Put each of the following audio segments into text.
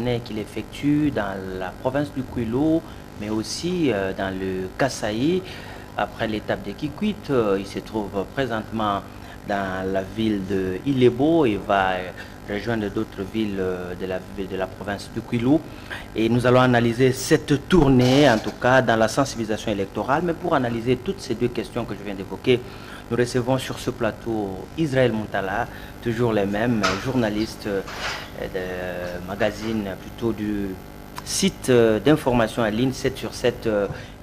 tournées qu'il effectue dans la province du Kwilu, mais aussi dans le Kasaï. Après l'étape de Kikwit, il se trouve présentement dans la ville de Ilebo et va rejoindre d'autres villes de la province du Kwilu. Et nous allons analyser cette tournée, en tout cas dans la sensibilisation électorale. Mais pour analyser toutes ces deux questions que je viens d'évoquer, nous recevons sur ce plateau Israël Muntala, toujours les mêmes journalistes de magazine, plutôt du site d'information en ligne 7 sur 7.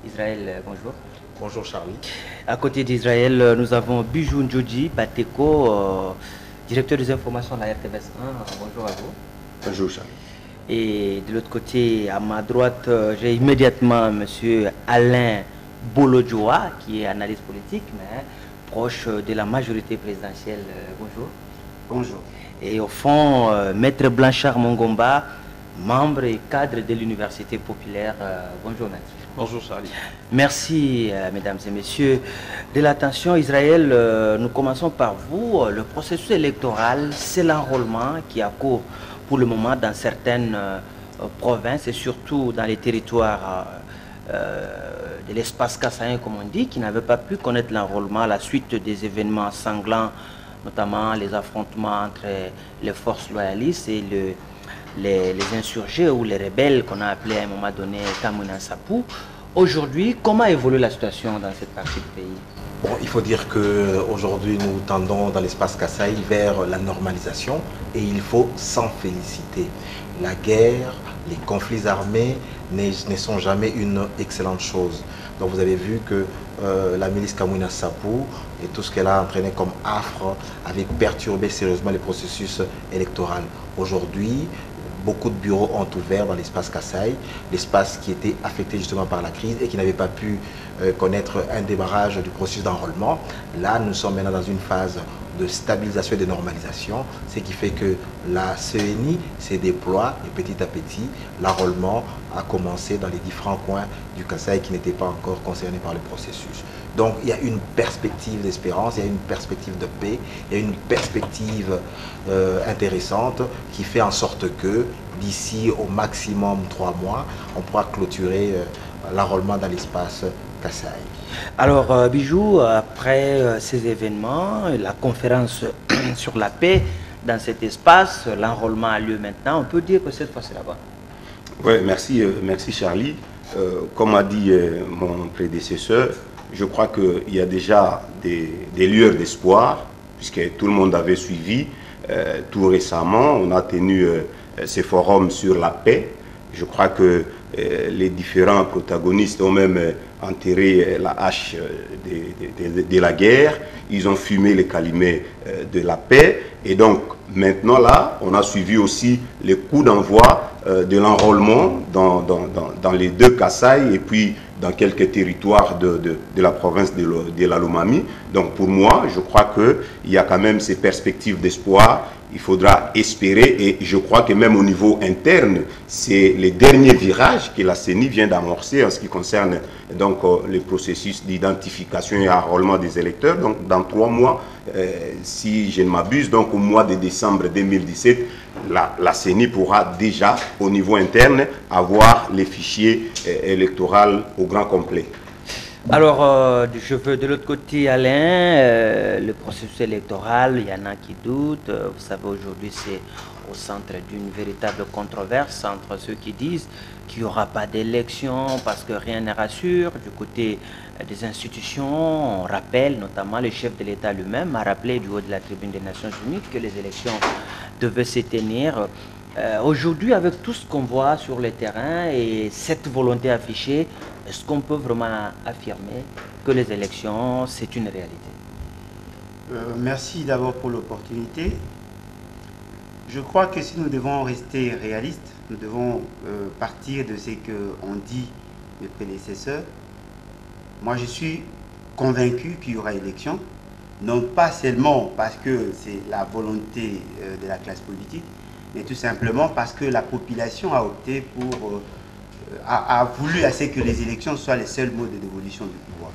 Israël, bonjour. Bonjour Charlie. À côté d'Israël, nous avons Bijou Ndjodji Bateko, directeur des informations de la RTVS 1. Bonjour à vous. Bonjour Charlie. Et de l'autre côté, à ma droite, j'ai immédiatement M. Alain Bolodjoa, qui est analyste politique, mais proche de la majorité présidentielle. Bonjour. Bonjour. Et au fond, Maître Blanchard Mongomba, membre et cadre de l'Université populaire. Bonjour Maître. Bonjour Charlie. Merci mesdames et messieurs de l'attention. Israël, nous commençons par vous. Le processus électoral, c'est l'enrôlement qui a cours pour le moment dans certaines provinces et surtout dans les territoires de l'espace kassaïen, comme on dit, qui n'avaient pas pu connaître l'enrôlement à la suite des événements sanglants, notamment les affrontements entre les forces loyalistes et les insurgés ou les rebelles qu'on a appelés à un moment donné Kamuna Sapou. Aujourd'hui, comment évolue la situation dans cette partie du pays? Bon, il faut dire qu'aujourd'hui nous tendons dans l'espace Kasaï vers la normalisation et il faut s'en féliciter. La guerre, les conflits armés ne sont jamais une excellente chose. Donc vous avez vu que la milice Kamuna Sapou et tout ce qu'elle a entraîné comme affre avait perturbé sérieusement les processus électoraux. Aujourd'hui, beaucoup de bureaux ont ouvert dans l'espace Kasaï, l'espace qui était affecté justement par la crise et qui n'avait pas pu connaître un démarrage du processus d'enrôlement. Là, nous sommes maintenant dans une phase de stabilisation et de normalisation, ce qui fait que la CENI se déploie et petit à petit, l'enrôlement a commencé dans les différents coins du Kasaï qui n'étaient pas encore concernés par le processus. Donc il y a une perspective d'espérance, il y a une perspective de paix, il y a une perspective intéressante qui fait en sorte que d'ici au maximum 3 mois, on pourra clôturer l'enrôlement dans l'espace Kasaï. Alors Bijou, après ces événements, la conférence sur la paix dans cet espace, l'enrôlement a lieu maintenant, on peut dire que cette fois c'est là-bas. Oui, merci Charlie. Comme a dit mon prédécesseur, je crois qu'il y a déjà des lueurs d'espoir, puisque tout le monde avait suivi. Tout récemment, on a tenu ces forums sur la paix. Je crois que les différents protagonistes ont même enterré la hache de la guerre. Ils ont fumé les calumet de la paix. Et donc, maintenant là, on a suivi aussi les coups d'envoi de l'enrôlement dans les deux Kasaï et puis dans quelques territoires de la province de la Lomami. Donc pour moi, je crois qu'il y a quand même ces perspectives d'espoir. Il faudra espérer et je crois que même au niveau interne, c'est les derniers virages que la CENI vient d'amorcer en ce qui concerne donc le processus d'identification et enrôlement des électeurs. Donc dans 3 mois, si je ne m'abuse, donc au mois de décembre 2017, la CENI pourra déjà au niveau interne avoir les fichiers électoraux au grand complet. Alors, je veux de l'autre côté, Alain, le processus électoral, il y en a qui doutent. Vous savez, aujourd'hui, c'est au centre d'une véritable controverse entre ceux qui disent qu'il n'y aura pas d'élection parce que rien ne rassure. Du côté des institutions, on rappelle, notamment le chef de l'État lui-même a rappelé du haut de la tribune des Nations Unies que les élections devaient se tenir. Aujourd'hui, avec tout ce qu'on voit sur le terrain et cette volonté affichée, est-ce qu'on peut vraiment affirmer que les élections, c'est une réalité? Merci d'abord pour l'opportunité. Je crois que si nous devons rester réalistes, nous devons partir de ce qu'ont dit mes prédécesseurs. Moi, je suis convaincu qu'il y aura élection, non pas seulement parce que c'est la volonté de la classe politique, mais tout simplement parce que la population a opté pour, a voulu à ce que les élections soient les seuls modes d'évolution du pouvoir.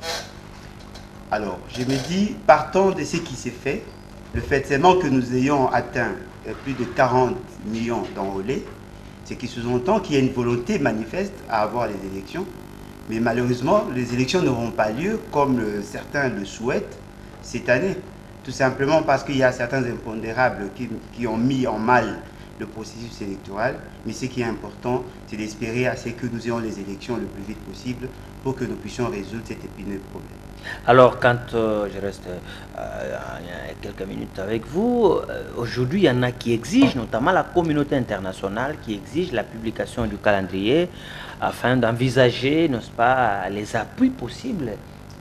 Alors, je me dis, partons de ce qui s'est fait, le fait seulement que nous ayons atteint plus de 40 millions d'enrôlés, Ce qui sous-entend qu'il y a une volonté manifeste à avoir les élections. Mais malheureusement, les élections n'auront pas lieu comme certains le souhaitent cette année. Tout simplement parce qu'il y a certains impondérables qui ont mis en mal le processus électoral. Mais ce qui est important, c'est d'espérer à ce que nous ayons les élections le plus vite possible pour que nous puissions résoudre cet épineux problème. Alors, quand je reste quelques minutes avec vous, aujourd'hui, il y en a qui exigent, notamment la communauté internationale, qui exige la publication du calendrier afin d'envisager, n'est-ce pas, les appuis possibles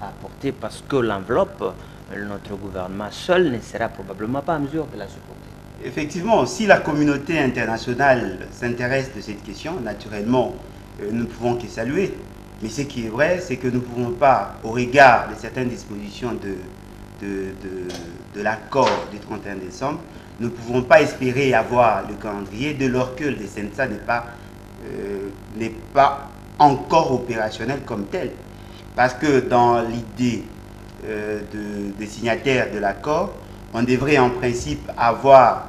à apporter parce que l'enveloppe, notre gouvernement seul ne sera probablement pas en mesure de la supporter. Effectivement, si la communauté internationale s'intéresse de cette question, naturellement, nous ne pouvons que saluer. Mais ce qui est vrai, c'est que nous ne pouvons pas, au regard de certaines dispositions de l'accord du 31 décembre, nous ne pouvons pas espérer avoir le calendrier dès lors que le CENSA n'est pas encore opérationnel comme tel. Parce que dans l'idée des signataires de l'accord, on devrait en principe avoir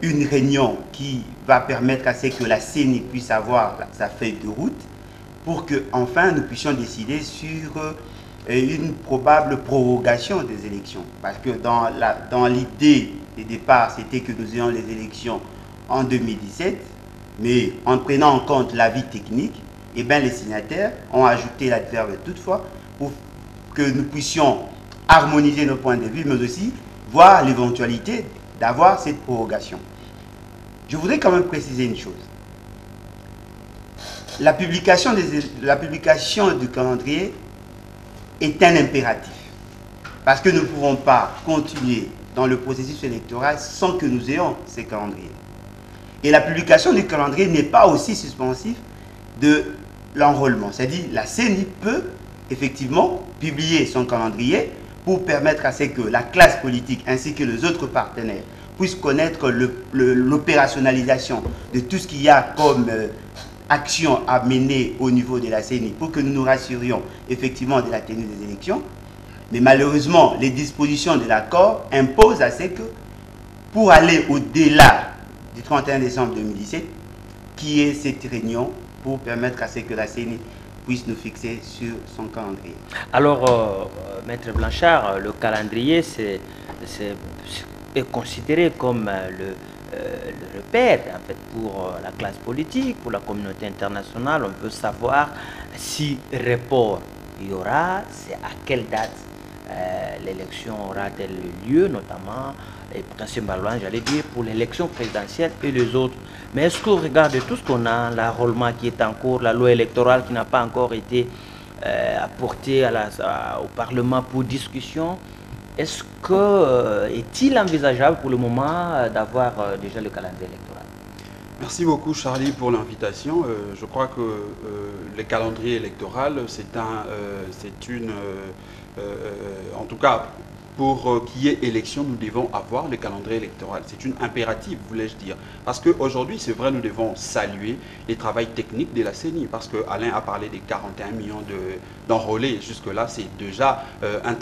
une réunion qui va permettre à ce que la CENI puisse avoir sa feuille de route pour que enfin nous puissions décider sur une probable prorogation des élections. Parce que dans l'idée de départ, c'était que nous ayons les élections en 2017, mais en prenant en compte l'avis technique, eh bien, les signataires ont ajouté l'adverbe toutefois pour que nous puissions harmoniser nos points de vue, mais aussi voir l'éventualité d'avoir cette prorogation. Je voudrais quand même préciser une chose. La publication du calendrier est un impératif. Parce que nous ne pouvons pas continuer dans le processus électoral sans que nous ayons ces calendriers. Et la publication du calendrier n'est pas aussi suspensif de l'enrôlement. C'est-à-dire la CENI peut effectivement publier son calendrier pour permettre à ce que la classe politique ainsi que les autres partenaires puissent connaître l'opérationnalisation de tout ce qu'il y a comme action à mener au niveau de la CENI pour que nous nous rassurions effectivement de la tenue des élections. Mais malheureusement, les dispositions de l'accord imposent à ce que, pour aller au-delà du 31 décembre 2017, qu'il y ait cette réunion pour permettre à ce que la CENI puisse nous fixer sur son calendrier. Alors, Maître Blanchard, le calendrier est considéré comme le repère en fait, pour la classe politique, pour la communauté internationale. On peut savoir si report il y aura, c'est à quelle date l'élection aura-t-elle lieu, notamment, et potentiellement, j'allais dire, pour l'élection présidentielle et les autres. Mais est-ce qu'au regard de tout ce qu'on a, l'enrôlement qui est en cours, la loi électorale qui n'a pas encore été apportée au Parlement pour discussion, est-il envisageable pour le moment d'avoir déjà le calendrier électoral? Merci beaucoup Charlie pour l'invitation. Je crois que le calendrier électoral, en tout cas, pour qu'il y ait élection, nous devons avoir le calendrier électoral. C'est une impérative, voulais-je dire. Parce qu'aujourd'hui, c'est vrai, nous devons saluer les travaux techniques de la CENI. Parce que Alain a parlé des 41 millions d'enrôlés. Jusque-là, c'est déjà un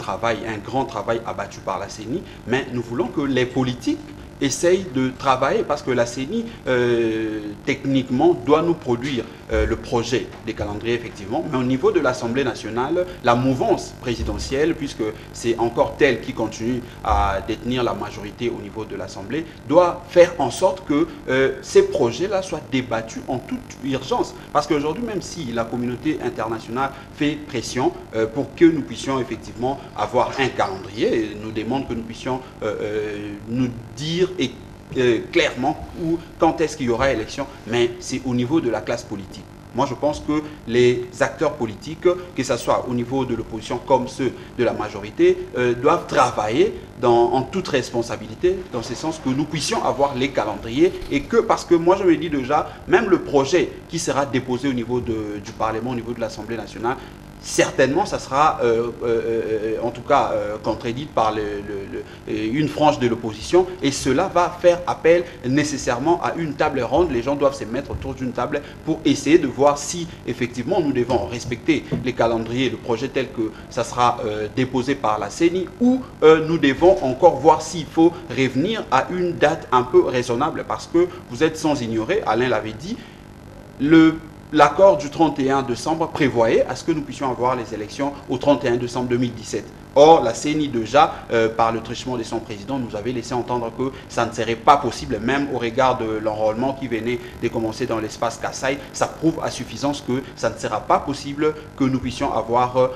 grand travail abattu par la CENI. Mais nous voulons que les politiques essayent de travailler parce que la CENI, techniquement, doit nous produire le projet des calendriers, effectivement. Mais au niveau de l'Assemblée nationale, la mouvance présidentielle, puisque c'est encore elle qui continue à détenir la majorité au niveau de l'Assemblée, doit faire en sorte que ces projets-là soient débattus en toute urgence. Parce qu'aujourd'hui, même si la communauté internationale fait pression pour que nous puissions effectivement avoir un calendrier, nous demande que nous puissions nous dire clairement quand est-ce qu'il y aura élection, mais c'est au niveau de la classe politique. Moi, je pense que les acteurs politiques, que ce soit au niveau de l'opposition comme ceux de la majorité, doivent travailler en toute responsabilité, dans ce sens que nous puissions avoir les calendriers et que, parce que moi, je me dis déjà, même le projet qui sera déposé au niveau du Parlement, au niveau de l'Assemblée nationale, certainement, ça sera en tout cas contredit par une frange de l'opposition et cela va faire appel nécessairement à une table ronde. Les gens doivent se mettre autour d'une table pour essayer de voir si effectivement nous devons respecter les calendriers, le projet tel que ça sera déposé par la CENI ou nous devons encore voir s'il faut revenir à une date un peu raisonnable parce que vous êtes sans ignorer, Alain l'avait dit, l'accord du 31 décembre prévoyait à ce que nous puissions avoir les élections au 31 décembre 2017. Or, la CENI déjà, par le truchement de son président, nous avait laissé entendre que ça ne serait pas possible, même au regard de l'enrôlement qui venait de commencer dans l'espace Kasaï. Ça prouve à suffisance que ça ne sera pas possible que nous puissions avoir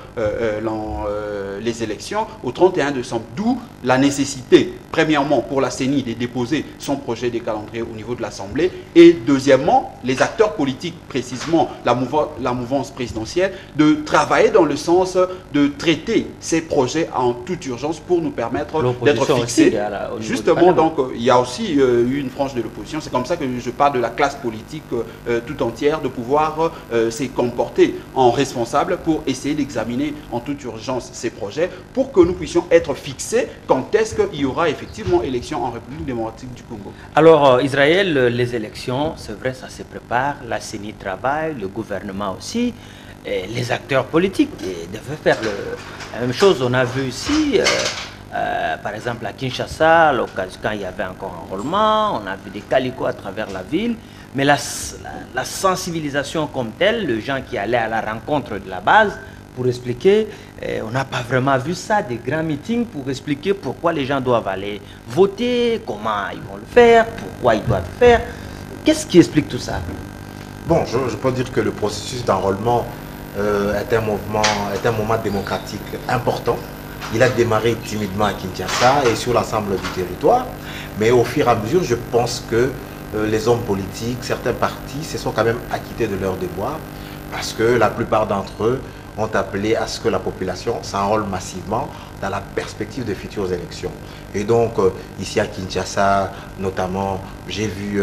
les élections au 31 décembre. D'où la nécessité, premièrement, pour la CENI de déposer son projet de calendrier au niveau de l'Assemblée, et deuxièmement, les acteurs politiques, précisément la mouvance présidentielle, de travailler dans le sens de traiter ces projets en toute urgence pour nous permettre d'être fixés. Justement, donc, il y a aussi une frange de l'opposition. C'est comme ça que je parle de la classe politique tout entière, de pouvoir se comporter en responsable pour essayer d'examiner en toute urgence ces projets pour que nous puissions être fixés quand est-ce qu'il y aura effectivement élection en République démocratique du Congo. Alors, Israël, les élections, c'est vrai, ça se prépare, la CENI travaille, le gouvernement aussi. Et les acteurs politiques devaient faire la même chose. On a vu ici, par exemple à Kinshasa, quand il y avait encore un enrôlement, on a vu des calicots à travers la ville. Mais la sensibilisation comme telle, les gens qui allaient à la rencontre de la base pour expliquer, on n'a pas vraiment vu ça, des grands meetings pour expliquer pourquoi les gens doivent aller voter, comment ils vont le faire, pourquoi ils doivent le faire. Qu'est-ce qui explique tout ça? Bon, je peux dire que le processus d'enrôlement est un moment démocratique important. Il a démarré timidement à Kinshasa et sur l'ensemble du territoire. Mais au fur et à mesure, je pense que les hommes politiques, certains partis, se sont quand même acquittés de leurs devoirs parce que la plupart d'entre eux ont appelé à ce que la population s'enrôle massivement dans la perspective de futures élections. Et donc, ici à Kinshasa, notamment, j'ai vu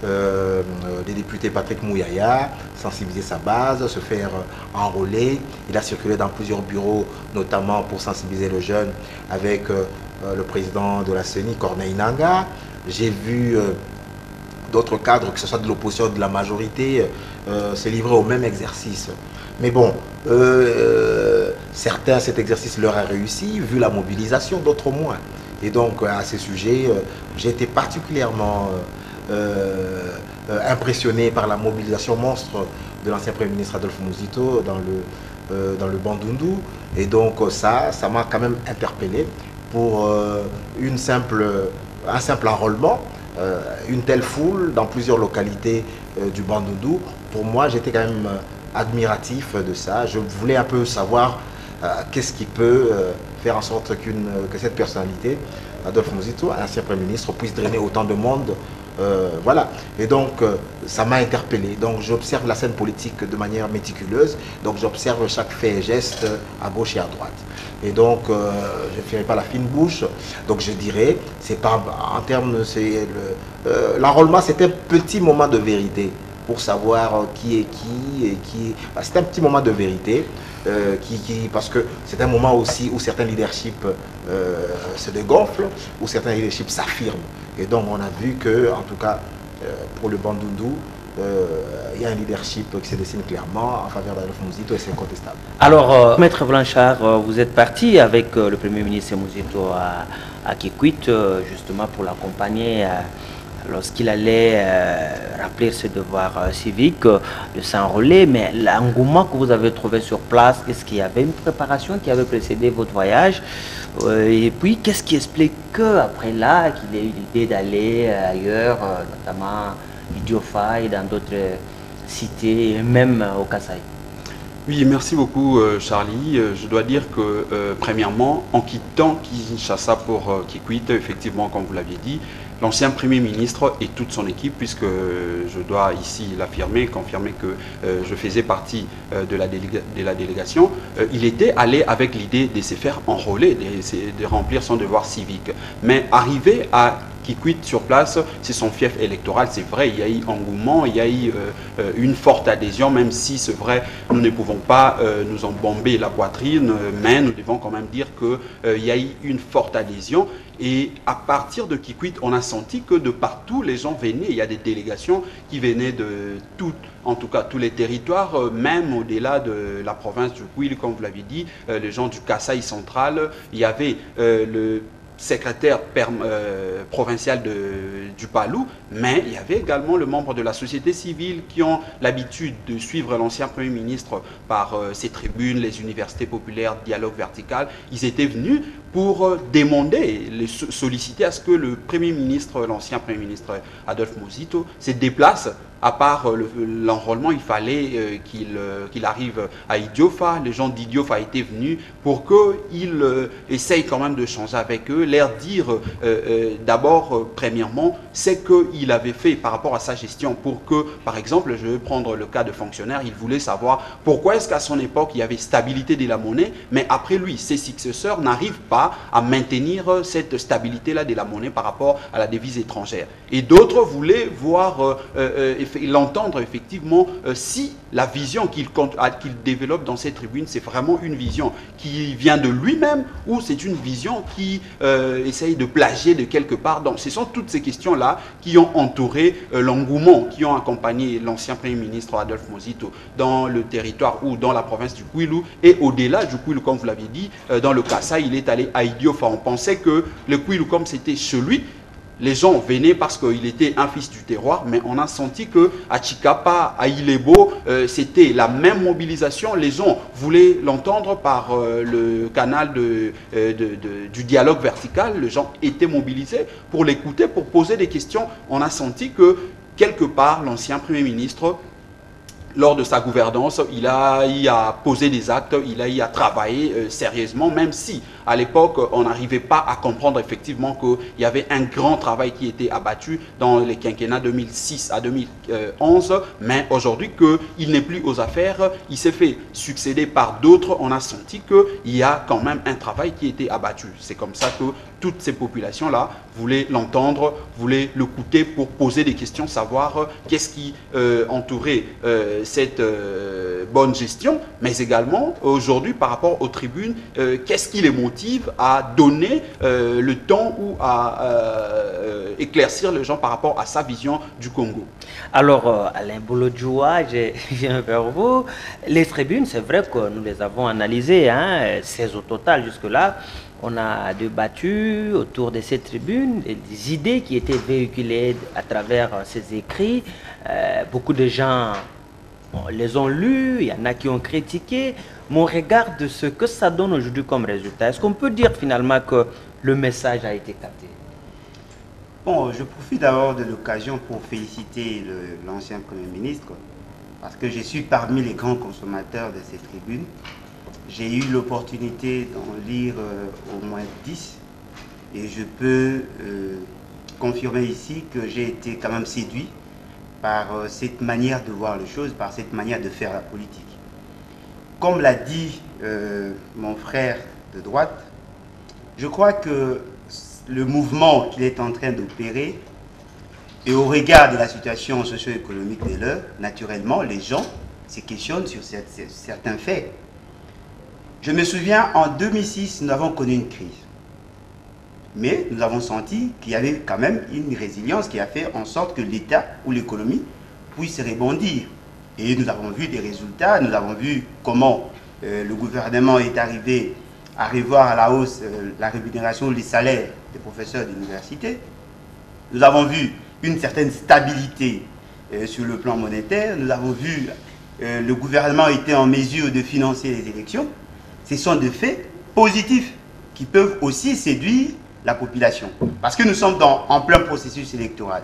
des députés Patrick Mouyaya sensibiliser sa base, se faire enrôler. Il a circulé dans plusieurs bureaux, notamment pour sensibiliser les jeunes, avec le président de la CENI, Corneille Nangaa. J'ai vu d'autres cadres, que ce soit de l'opposition ou de la majorité, se livrer au même exercice. Mais bon, certains, cet exercice leur a réussi, vu la mobilisation, d'autres moins. Et donc, à ce sujet, j'ai été particulièrement impressionné par la mobilisation monstre de l'ancien Premier ministre Adolphe Muzito dans le Bandundu. Et donc, ça m'a quand même interpellé pour un simple enrôlement. Une telle foule dans plusieurs localités du Bandundu. Pour moi, j'étais quand même admiratif de ça. Je voulais un peu savoir qu'est-ce qui peut faire en sorte que cette personnalité, Adolphe Muzito, ancien Premier ministre, puisse drainer autant de monde. Voilà. Et donc, ça m'a interpellé. Donc, j'observe la scène politique de manière méticuleuse. Donc, j'observe chaque fait et geste à gauche et à droite. Et donc, je ne ferai pas la fine bouche. Donc, je dirais, c'est pas en termes, l'enrôlement, c'est un petit moment de vérité pour savoir qui est qui et qui. C'est un petit moment de vérité parce que c'est un moment aussi où certains leaderships se dégonflent, où certains leaderships s'affirment. Et donc, on a vu que, en tout cas, pour le Bandundu, il y a un leadership qui se dessine clairement en faveur d'Adolphe Muzito et c'est incontestable. Alors, Maître Blanchard, vous êtes parti avec le Premier ministre Muzito à Kikwit, justement pour l'accompagner lorsqu'il allait rappeler ses devoirs civiques, de s'enrôler. Mais l'engouement que vous avez trouvé sur place, est-ce qu'il y avait une préparation qui avait précédé votre voyage? Et puis, qu'est-ce qui explique qu'après là, qu'il ait eu l'idée d'aller ailleurs, notamment Idiofa et dans d'autres cités, même au Kasaï? Oui, merci beaucoup Charlie. Je dois dire que premièrement, en quittant Kinshasa pour Kikwit, effectivement, comme vous l'aviez dit, l'ancien Premier ministre et toute son équipe, puisque je dois ici l'affirmer, confirmer que je faisais partie de la délégation, il était allé avec l'idée de se faire enrôler, de remplir son devoir civique. Mais arrivé à Kikwit sur place, c'est son fief électoral, c'est vrai, il y a eu engouement, il y a eu une forte adhésion, même si c'est vrai, nous ne pouvons pas nous embomber la poitrine, mais nous devons quand même dire qu'il y a eu une forte adhésion. Et à partir de Kikwit, on a senti que de partout, les gens venaient. Il y a des délégations qui venaient de en tout cas tous les territoires, même au-delà de la province du Kouil, comme vous l'avez dit, les gens du Kasaï central. Il y avait secrétaire provincial du Palou, mais il y avait également le membre de la société civile qui ont l'habitude de suivre l'ancien Premier ministre par ses tribunes, les universités populaires, dialogue vertical. Ils étaient venus pour demander, solliciter à ce que le Premier ministre, l'ancien Premier ministre Adolphe Mosito, se déplace. À part l'enrôlement, il fallait qu'il arrive à Idiofa. Les gens d'Idiofa étaient venus pour qu'il essaye quand même de changer avec eux, leur dire d'abord, premièrement, c'est qu'il avait fait par rapport à sa gestion pour que, par exemple, je vais prendre le cas de fonctionnaire, il voulait savoir pourquoi est-ce qu'à son époque, il y avait stabilité de la monnaie, mais après lui, ses successeurs n'arrivent pas à maintenir cette stabilité-là de la monnaie par rapport à la devise étrangère. Et d'autres voulaient voir l'entendre effectivement si la vision qu'il développe dans cette tribune, c'est vraiment une vision qui vient de lui-même ou c'est une vision qui essaye de plagier de quelque part. Donc ce sont toutes ces questions-là qui ont entouré l'engouement, qui ont accompagné l'ancien Premier ministre Adolphe Mosito dans le territoire ou dans la province du Kwilu et au-delà du Kwilu, comme vous l'aviez dit, dans le Kasaï, il est allé à Idiofa. On pensait que le Kwilu, comme c'était celui, les gens venaient parce qu'il était un fils du terroir, mais on a senti qu'à Chikapa, à Ilebo, c'était la même mobilisation. Les gens voulaient l'entendre par le canal du dialogue vertical. Les gens étaient mobilisés pour l'écouter, pour poser des questions. On a senti que, quelque part, l'ancien Premier ministre, lors de sa gouvernance, il a eu à poser des actes, il a eu à travailler sérieusement, même si à l'époque, on n'arrivait pas à comprendre effectivement qu'il y avait un grand travail qui était abattu dans les quinquennats 2006 à 2011, mais aujourd'hui qu'il n'est plus aux affaires, il s'est fait succéder par d'autres, on a senti qu'il y a quand même un travail qui était abattu. C'est comme ça que toutes ces populations-là voulaient l'entendre, voulaient l'écouter pour poser des questions, savoir qu'est-ce qui entourait cette bonne gestion, mais également aujourd'hui par rapport aux tribunes, qu'est-ce qui les motive à donner le temps ou à éclaircir les gens par rapport à sa vision du Congo. Alors, Alain Bolodjoua, je viens vers vous. Les tribunes, c'est vrai que nous les avons analysées, hein, 16 au total jusque-là. On a débattu autour de ces tribunes, des idées qui étaient véhiculées à travers ces écrits. Beaucoup de gens les ont lus, il y en a qui ont critiqué. Mon regard de ce que ça donne aujourd'hui comme résultat, est-ce qu'on peut dire finalement que le message a été capté? Bon, je profite d'abord de l'occasion pour féliciter l'ancien Premier ministre, parce que je suis parmi les grands consommateurs de ces tribunes. J'ai eu l'opportunité d'en lire au moins 10, et je peux confirmer ici que j'ai été quand même séduit par cette manière de voir les choses, par cette manière de faire la politique. Comme l'a dit mon frère de droite, je crois que le mouvement qu'il est en train d'opérer, et au regard de la situation socio-économique de l'heure, naturellement, les gens se questionnent sur certains faits. Je me souviens, en 2006, nous avons connu une crise. Mais nous avons senti qu'il y avait quand même une résilience qui a fait en sorte que l'État ou l'économie puisse rebondir. Et nous avons vu des résultats, nous avons vu comment le gouvernement est arrivé à revoir à la hausse la rémunération, les salaires des professeurs d'université. Nous avons vu une certaine stabilité sur le plan monétaire. Nous avons vu le gouvernement était en mesure de financer les élections. Ce sont des faits positifs qui peuvent aussi séduire la population. Parce que nous sommes en plein processus électoral.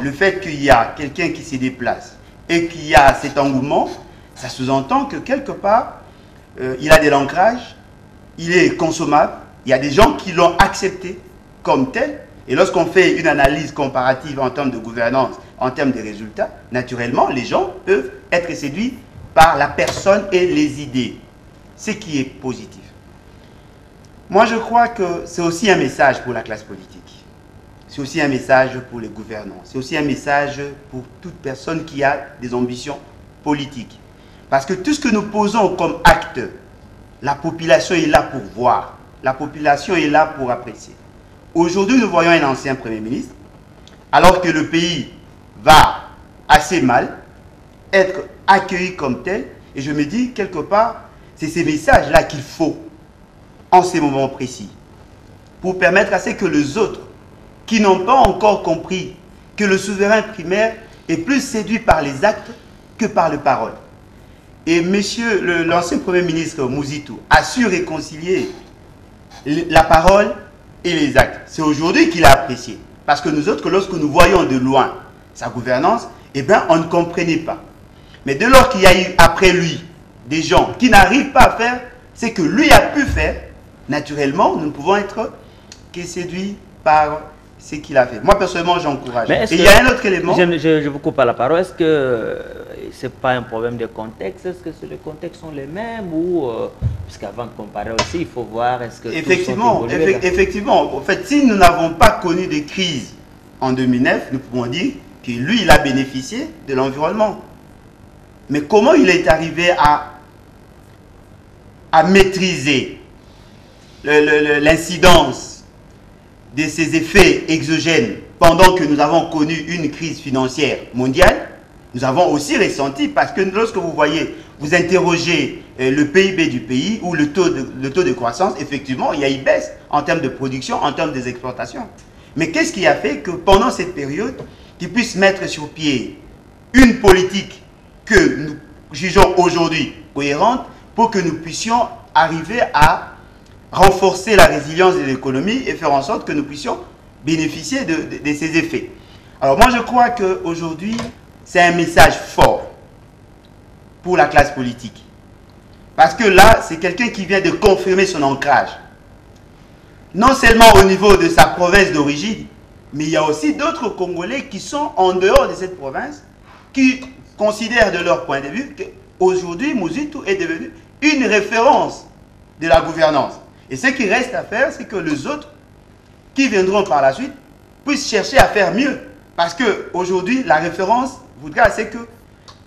Le fait qu'il y a quelqu'un qui se déplace et qu'il y a cet engouement, ça sous-entend que quelque part, il a de l'ancrage, il est consommable, il y a des gens qui l'ont accepté comme tel. Et lorsqu'on fait une analyse comparative en termes de gouvernance, en termes de résultats, naturellement, les gens peuvent être séduits par la personne et les idées. Ce qui est positif. Moi, je crois que c'est aussi un message pour la classe politique. C'est aussi un message pour les gouvernants. C'est aussi un message pour toute personne qui a des ambitions politiques. Parce que tout ce que nous posons comme acte, la population est là pour voir. La population est là pour apprécier. Aujourd'hui, nous voyons un ancien Premier ministre, alors que le pays va assez mal, être accueilli comme tel. Et je me dis, quelque part, c'est ces messages-là qu'il faut en ces moments précis. pour permettre à ce que les autres, qui n'ont pas encore compris que le souverain primaire est plus séduit par les actes que par les paroles. Et monsieur l'ancien Premier ministre Mouzitou a su réconcilier la parole et les actes. C'est aujourd'hui qu'il a apprécié. Parce que nous autres, lorsque nous voyons de loin sa gouvernance, eh bien, on ne comprenait pas. Mais dès lors qu'il y a eu après lui des gens qui n'arrivent pas à faire ce que lui a pu faire, naturellement, nous ne pouvons être que séduits par ce qu'il a fait. Moi, personnellement, j'encourage. Et il y a un autre élément. Je vous coupe à la parole. Est-ce que ce n'est pas un problème de contexte? Est-ce que les contextes sont les mêmes ou parce qu'avant de comparer aussi, il faut voir est-ce que effectivement, effectivement. En fait, si nous n'avons pas connu de crise en 2009, nous pouvons dire que lui, il a bénéficié de l'environnement. Mais comment il est arrivé à maîtriser l'incidence de ces effets exogènes pendant que nous avons connu une crise financière mondiale? Nous avons aussi ressenti, parce que lorsque vous voyez, vous interrogez le PIB du pays ou le taux de croissance, effectivement, il y a une baisse en termes de production, en termes des exportations. Mais qu'est-ce qui a fait que pendant cette période, qu'ils puissent mettre sur pied une politique que nous jugeons aujourd'hui cohérente pour que nous puissions arriver à renforcer la résilience de l'économie et faire en sorte que nous puissions bénéficier de ces effets. Alors moi je crois qu'aujourd'hui, c'est un message fort pour la classe politique. Parce que là, c'est quelqu'un qui vient de confirmer son ancrage. Non seulement au niveau de sa province d'origine, mais il y a aussi d'autres Congolais qui sont en dehors de cette province, qui considèrent de leur point de vue qu'aujourd'hui, Mouzitou est devenu une référence de la gouvernance. Et ce qui reste à faire, c'est que les autres qui viendront par la suite puissent chercher à faire mieux. Parce qu'aujourd'hui, la référence voudra, c'est que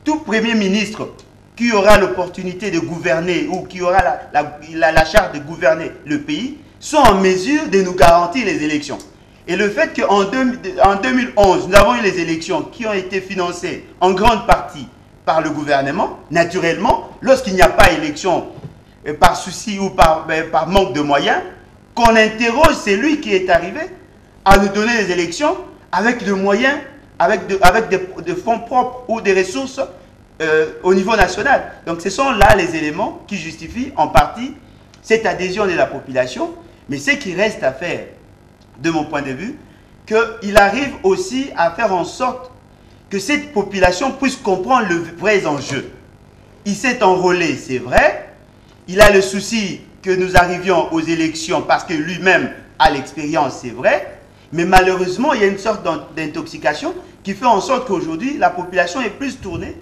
tout Premier ministre qui aura l'opportunité de gouverner ou qui aura la charge de gouverner le pays, sont en mesure de nous garantir les élections. Et le fait qu'en 2011, nous avons eu les élections qui ont été financées en grande partie par le gouvernement, naturellement, lorsqu'il n'y a pas élection par souci ou par manque de moyens, qu'on interroge celui qui est arrivé à nous donner les élections avec des moyens, avec des fonds propres ou des ressources au niveau national. Donc ce sont là les éléments qui justifient en partie cette adhésion de la population. Mais ce qui reste à faire, de mon point de vue, qu'il arrive aussi à faire en sorte que cette population puisse comprendre le vrai enjeu. Il s'est enrôlé, c'est vrai. Il a le souci que nous arrivions aux élections parce que lui-même a l'expérience, c'est vrai. Mais malheureusement, il y a une sorte d'intoxication qui fait en sorte qu'aujourd'hui, la population est plus tournée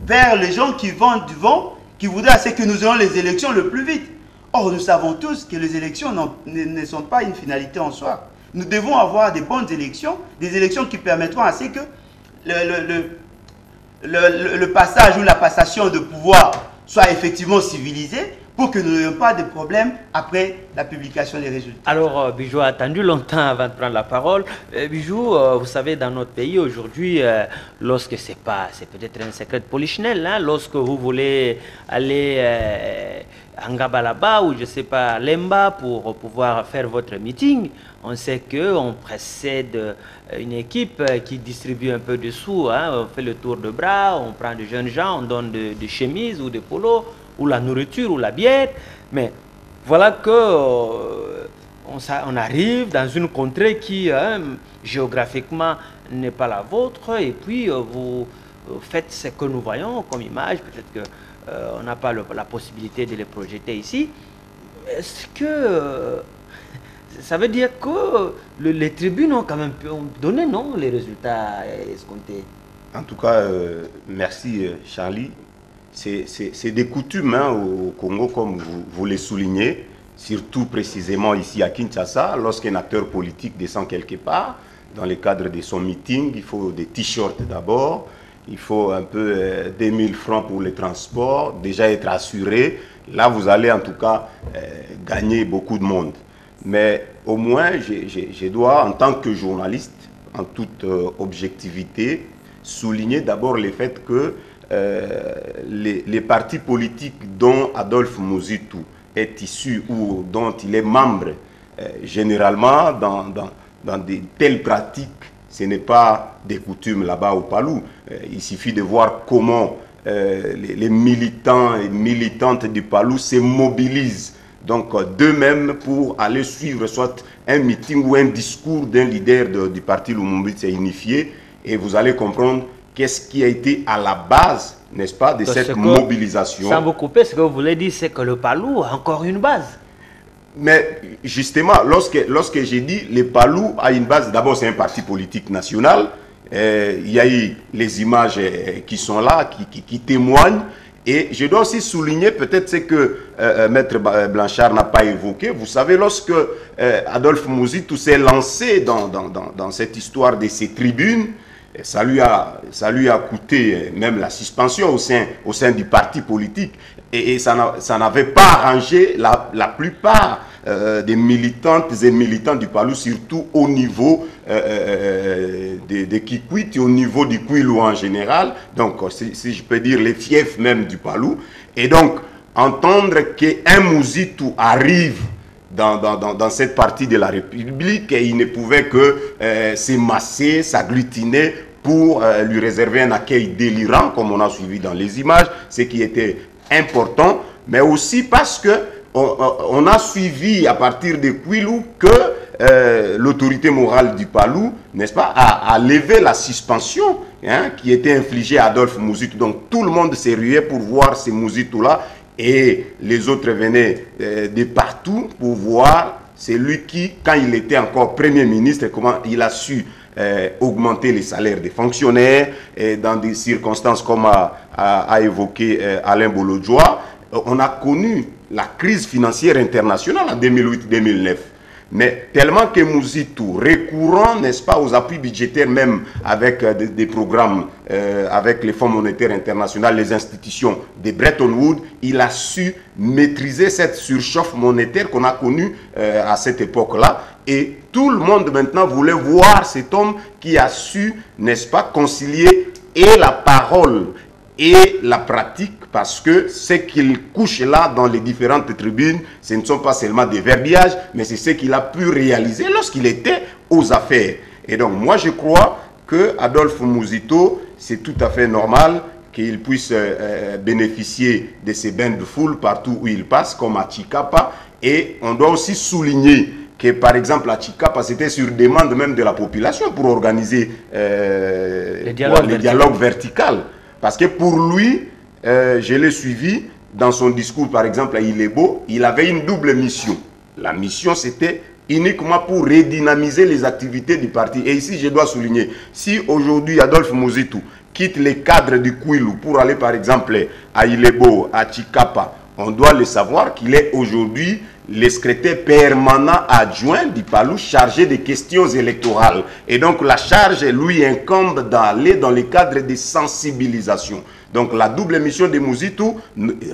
vers les gens qui vendent du vent, qui voudraient que nous ayons les élections le plus vite. Or, nous savons tous que les élections ne sont pas une finalité en soi. Nous devons avoir des bonnes élections, des élections qui permettront à ce que le passage ou la passation de pouvoir soit effectivement civilisé pour que nous n'ayons pas de problèmes après la publication des résultats. Alors, Bijou a attendu longtemps avant de prendre la parole. Bijou, vous savez, dans notre pays aujourd'hui, lorsque c'est peut-être un secret de polichinelle, hein, lorsque vous voulez aller à Ngabalaba ou je ne sais pas, à Lemba pour pouvoir faire votre meeting, on sait qu'on précède une équipe qui distribue un peu de sous, hein, on fait le tour de bras, on prend des jeunes gens, on donne des chemises ou des polos, ou la nourriture ou la bière, mais voilà que on arrive dans une contrée qui géographiquement n'est pas la vôtre, et puis vous faites ce que nous voyons comme image. Peut-être qu'on n'a pas la possibilité de les projeter ici. Est-ce que ça veut dire que les tribunes ont quand même donné, non, les résultats escomptés? En tout cas, merci Charlie. C'est des coutumes hein, au Congo, comme vous les soulignez, surtout précisément ici à Kinshasa. Lorsqu'un acteur politique descend quelque part, dans le cadre de son meeting, il faut des t-shirts d'abord, il faut un peu 2000 francs pour les transports, déjà être assuré. Là, vous allez en tout cas gagner beaucoup de monde. Mais au moins, je dois, en tant que journaliste, en toute objectivité, souligner d'abord le fait que les partis politiques dont Adolphe Mouzitou est issu ou dont il est membre généralement, dans de telles pratiques, ce n'est pas des coutumes là-bas au Palou. Il suffit de voir comment les militants et militantes du Palou se mobilisent donc d'eux-mêmes pour aller suivre soit un meeting ou un discours d'un leader du parti Lumumbitse unifié, et vous allez comprendre qu'est-ce qui a été à la base, n'est-ce pas, de cette mobilisation. Sans vous couper, ce que vous voulez dire, c'est que le Palou a encore une base. Mais justement, lorsque j'ai dit le Palou a une base, d'abord c'est un parti politique national, il y a eu les images qui sont là, qui témoignent, et je dois aussi souligner peut-être ce que Maître Blanchard n'a pas évoqué. Vous savez, lorsque Adolphe Muzitu s'est lancé dans cette histoire de ces tribunes, ça lui a coûté même la suspension au sein du parti politique. Et ça n'avait pas arrangé la plupart des militantes et militants du Palou, surtout au niveau de Kikwit et au niveau du Kwilu en général. Donc, si je peux dire, les fiefs même du Palou. Et donc, entendre qu'un Muzitu arrive dans cette partie de la République, et il ne pouvait que s'émasser, s'agglutiner pour lui réserver un accueil délirant, comme on a suivi dans les images, ce qui était important, mais aussi parce que on a suivi à partir de Kwilu que l'autorité morale du Palou, n'est-ce pas, a levé la suspension qui était infligée à Adolphe Muzitu. Donc tout le monde s'est rué pour voir ces Muzitu-là, et les autres venaient de partout pour voir celui qui, quand il était encore Premier ministre, comment il a su augmenter les salaires des fonctionnaires, et dans des circonstances comme a évoqué Alain Bolodjoa. On a connu la crise financière internationale en 2008-2009. Mais tellement que Muzitu, recourant, n'est-ce pas, aux appuis budgétaires, même avec des programmes, avec les Fonds monétaires internationaux, les institutions de Bretton Woods, il a su maîtriser cette surchauffe monétaire qu'on a connue à cette époque-là. Et tout le monde maintenant voulait voir cet homme qui a su, n'est-ce pas, concilier et la parole et la pratique, parce que ce qu'il couche là dans les différentes tribunes, ce ne sont pas seulement des verbiages, mais c'est ce qu'il a pu réaliser lorsqu'il était aux affaires. Et donc moi je crois que Adolphe Muzitu, c'est tout à fait normal qu'il puisse bénéficier de ces bains de foule partout où il passe, comme à Chikapa. Et on doit aussi souligner que par exemple à Chikapa, c'était sur demande même de la population pour organiser les dialogues verticaux. Parce que pour lui, je l'ai suivi dans son discours, par exemple à Ilebo, il avait une double mission. La mission, c'était uniquement pour redynamiser les activités du parti. Et ici, je dois souligner, si aujourd'hui Adolphe Muzitu quitte les cadres du Kwilu pour aller, par exemple, à Ilebo, à Chikapa, on doit le savoir qu'il est aujourd'hui le secrétaire permanent adjoint du Palou chargé des questions électorales. Et donc la charge lui incombe d'aller dans le cadre de sensibilisation. Donc la double mission de Muzitu,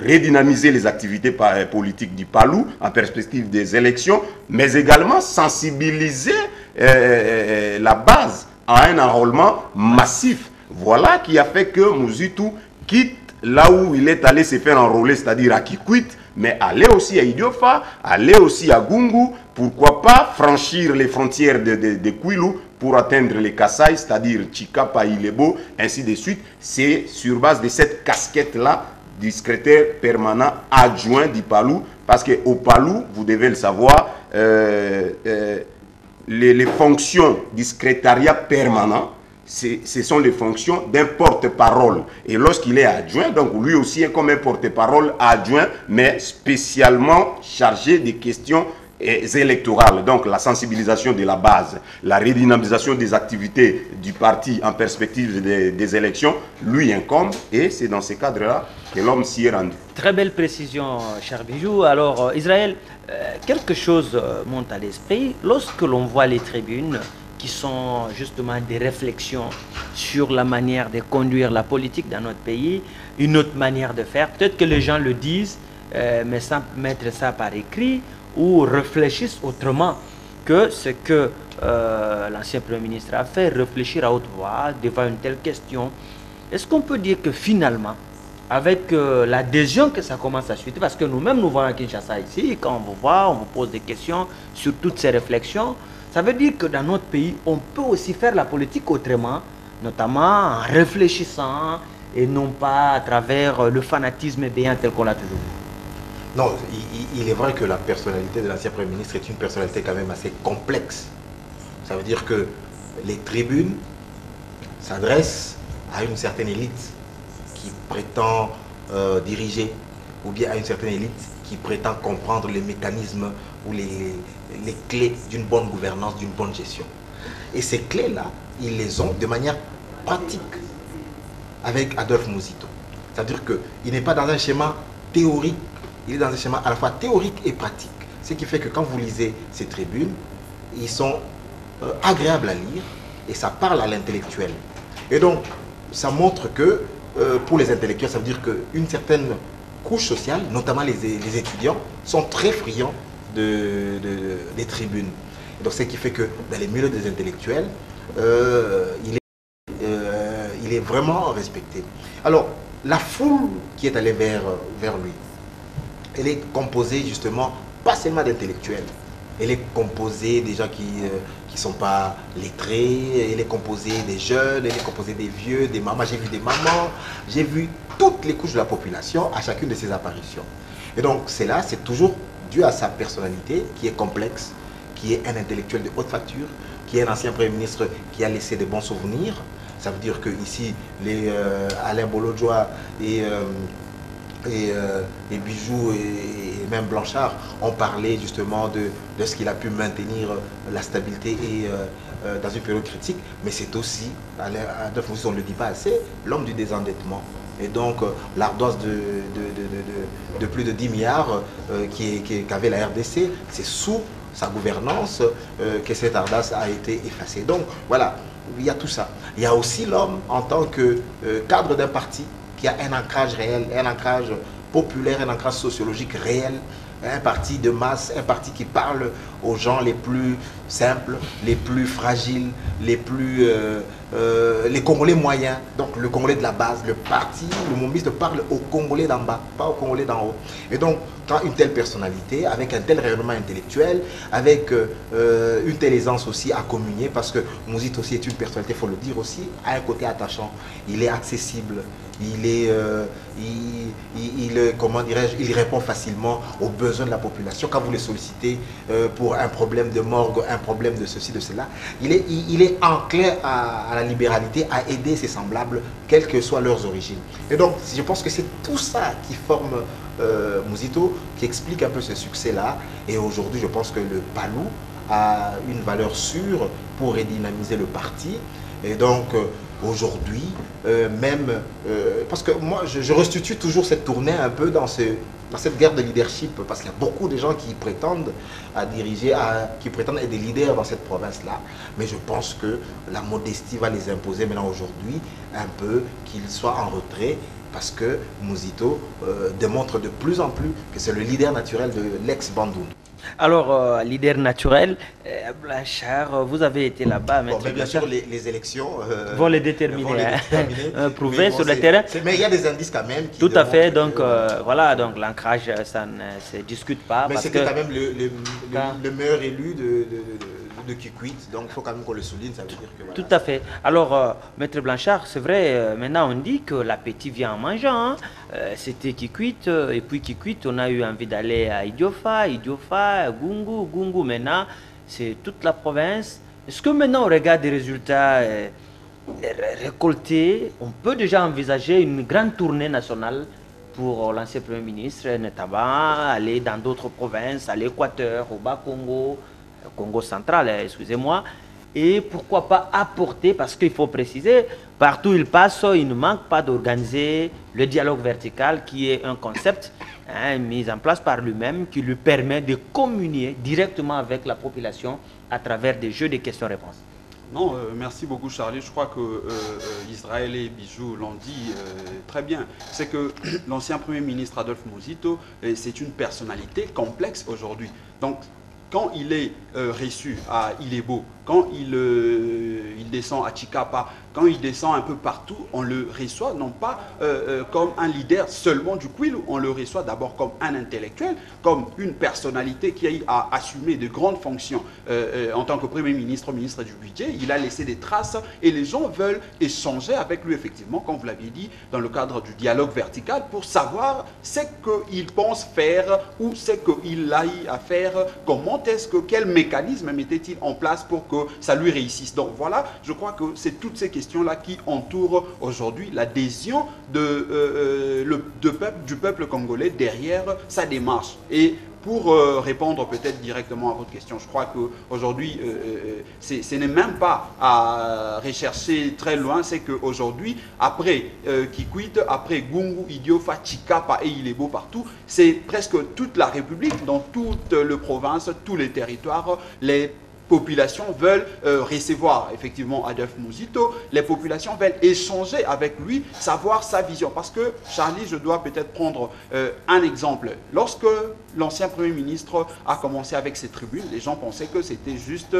redynamiser les activités politiques du Palou en perspective des élections, mais également sensibiliser la base à un enrôlement massif. Voilà qui a fait que Muzitu quitte là où il est allé se faire enrôler, c'est-à-dire à Kikwit, mais aller aussi à Idiofa, aller aussi à Gungu, pourquoi pas franchir les frontières de Kwilu pour atteindre les Kasaï, c'est-à-dire Chikapa, Ilebo, ainsi de suite. C'est sur base de cette casquette-là du secrétaire permanent adjoint du Palou, parce qu'au Palou, vous devez le savoir, les fonctions du secrétariat permanent, ce sont les fonctions d'un porte-parole. Et lorsqu'il est adjoint, donc lui aussi est comme un porte-parole adjoint, mais spécialement chargé des questions électorales. Donc la sensibilisation de la base, la redynamisation des activités du parti en perspective des élections, lui incombe, et c'est dans ce cadre-là que l'homme s'y est rendu. Très belle précision, cher Bijou. Alors, Israël, quelque chose monte à l'esprit. Lorsque l'on voit les tribunes, qui sont justement des réflexions sur la manière de conduire la politique dans notre pays, une autre manière de faire. Peut-être que les gens le disent, mais sans mettre ça par écrit, ou réfléchissent autrement que ce que l'ancien Premier ministre a fait, réfléchir à haute voix devant une telle question. Est-ce qu'on peut dire que finalement, avec l'adhésion que ça commence à suivre, parce que nous-mêmes, nous voyons à Kinshasa ici, quand on vous voit, on vous pose des questions sur toutes ces réflexions, ça veut dire que dans notre pays, on peut aussi faire la politique autrement, notamment en réfléchissant et non pas à travers le fanatisme béant tel qu'on l'a toujours vu. Non, il est vrai que la personnalité de l'ancien Premier ministre est une personnalité quand même assez complexe. Ça veut dire que les tribunes s'adressent à une certaine élite qui prétend diriger, ou bien à une certaine élite qui prétend comprendre les mécanismes ou les clés d'une bonne gouvernance, d'une bonne gestion. Et ces clés-là, ils les ont de manière pratique avec Adolphe Muzito. C'est-à-dire qu'il n'est pas dans un schéma théorique, il est dans un schéma à la fois théorique et pratique. Ce qui fait que quand vous lisez ces tribunes, ils sont agréables à lire et ça parle à l'intellectuel. Et donc, ça montre que pour les intellectuels, ça veut dire qu'une certaine couche sociale, notamment les étudiants, sont très friands des tribunes. Et donc, ce qui fait que dans les milieux des intellectuels, il est vraiment respecté. Alors, la foule qui est allée vers lui, elle est composée justement, pas seulement d'intellectuels, elle est composée des gens qui ne sont pas lettrés, elle est composée des jeunes, elle est composée des vieux, des mamans. J'ai vu des mamans, j'ai vu toutes les couches de la population à chacune de ses apparitions. Et donc, c'est toujours dû à sa personnalité qui est complexe, qui est un intellectuel de haute facture, qui est un ancien Premier ministre qui a laissé de bons souvenirs. Ça veut dire que ici, Alain Bolodjoa et Bijou et même Blanchard ont parlé justement de ce qu'il a pu maintenir la stabilité et dans une période critique, mais c'est aussi, on ne le dit pas assez, l'homme du désendettement. Et donc l'ardoise de plus de 10 milliards qu'avait la RDC, c'est sous sa gouvernance que cette ardoise a été effacée. Donc voilà, il y a tout ça. Il y a aussi l'homme en tant que cadre d'un parti qui a un ancrage réel, un ancrage populaire, un ancrage sociologique réel, un parti de masse, un parti qui parle aux gens les plus simples, les plus fragiles, les Congolais moyens, donc le Congolais de la base. Le parti, le mouvement parle aux Congolais d'en bas, pas aux Congolais d'en haut. Et donc, quand une telle personnalité, avec un tel rayonnement intellectuel, avec une telle aisance aussi à communier, parce que Muzito aussi est une personnalité, il faut le dire aussi, a un côté attachant. Il est accessible, comment dirais-je, il répond facilement aux besoins de la population. Quand vous le sollicitez pour un problème de morgue, un problème de ceci, de cela, il est enclin à la libéralité, à aider ses semblables, quelles que soient leurs origines. Et donc, je pense que c'est tout ça qui forme Muzito, qui explique un peu ce succès-là. Et aujourd'hui, je pense que le Palou a une valeur sûre pour redynamiser le parti. Et donc, aujourd'hui, parce que moi, je restitue toujours cette tournée un peu dans cette guerre de leadership, parce qu'il y a beaucoup de gens qui prétendent à diriger, qui prétendent être des leaders dans cette province-là. Mais je pense que la modestie va les imposer maintenant aujourd'hui, un peu, qu'ils soient en retrait, parce que Muzito démontre de plus en plus que c'est le leader naturel de l'ex-Bandung. Alors, leader naturel, Blanchard, vous avez été là-bas. Bon, mais bien sûr, les élections vont les déterminer, prouver sur le terrain. Mais il y a des indices quand même. Tout à fait, donc voilà, donc l'ancrage, ça ne se discute pas. Mais c'était quand même le meilleur élu de Kikwit, donc il faut quand même qu'on le souligne, ça veut dire que... Voilà. Tout à fait. Alors, Maître Blanchard, c'est vrai, maintenant on dit que l'appétit vient en mangeant. Hein. C'était Kikwit, et puis Kikwit, on a eu envie d'aller à Idiofa, Gungu, maintenant, c'est toute la province. Est-ce que maintenant, au regard des résultats récoltés, on peut déjà envisager une grande tournée nationale pour l'ancien Premier ministre, notamment aller dans d'autres provinces, à l'Équateur, au Bas-Congo, Congo central, excusez-moi, et pourquoi pas apporter, parce qu'il faut préciser, partout où il passe, il ne manque pas d'organiser le dialogue vertical, qui est un concept mis en place par lui-même, qui lui permet de communier directement avec la population à travers des jeux de questions-réponses. Non, merci beaucoup Charlie. Je crois que Israël et Bijou l'ont dit très bien. C'est que l'ancien Premier ministre Adolphe Muzito, c'est une personnalité complexe aujourd'hui. Donc, quand il est reçu à Ilebo, quand il descend à Chikapa, quand il descend un peu partout, on le reçoit non pas comme un leader seulement du Kwilu, on le reçoit d'abord comme un intellectuel, comme une personnalité qui a assumé de grandes fonctions en tant que Premier ministre, ministre du Budget. Il a laissé des traces et les gens veulent échanger avec lui, effectivement, comme vous l'avez dit, dans le cadre du dialogue vertical, pour savoir ce qu'il pense faire ou ce qu'il a à faire, comment est-ce que, quel mécanisme mettait-il en place pour que ça lui réussisse. Donc voilà, je crois que c'est toutes ces questions-là qui entourent aujourd'hui l'adhésion du peuple congolais derrière sa démarche. Et pour répondre peut-être directement à votre question, je crois qu'aujourd'hui, ce n'est même pas à rechercher très loin, c'est qu'aujourd'hui, après Kikwit, après Gungu, Idiofa, Chikapa et Ilebo partout, c'est presque toute la République, dans toute la province, tous les territoires, les populations veulent recevoir effectivement Adolphe Muzito, les populations veulent échanger avec lui, savoir sa vision. Parce que, Charlie, je dois peut-être prendre un exemple. Lorsque l'ancien Premier ministre a commencé avec ses tribunes, les gens pensaient que c'était juste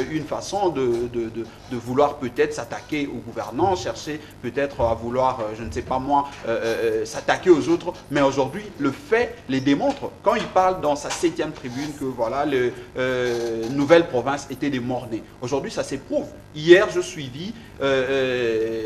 une façon de vouloir peut-être s'attaquer aux gouvernants, chercher peut-être à vouloir, je ne sais pas moi, s'attaquer aux autres. Mais aujourd'hui, le fait les démontre. Quand il parle dans sa 7e tribune que voilà, nouvelle province était des morts-nés. Aujourd'hui, ça s'éprouve. Hier, je suivis,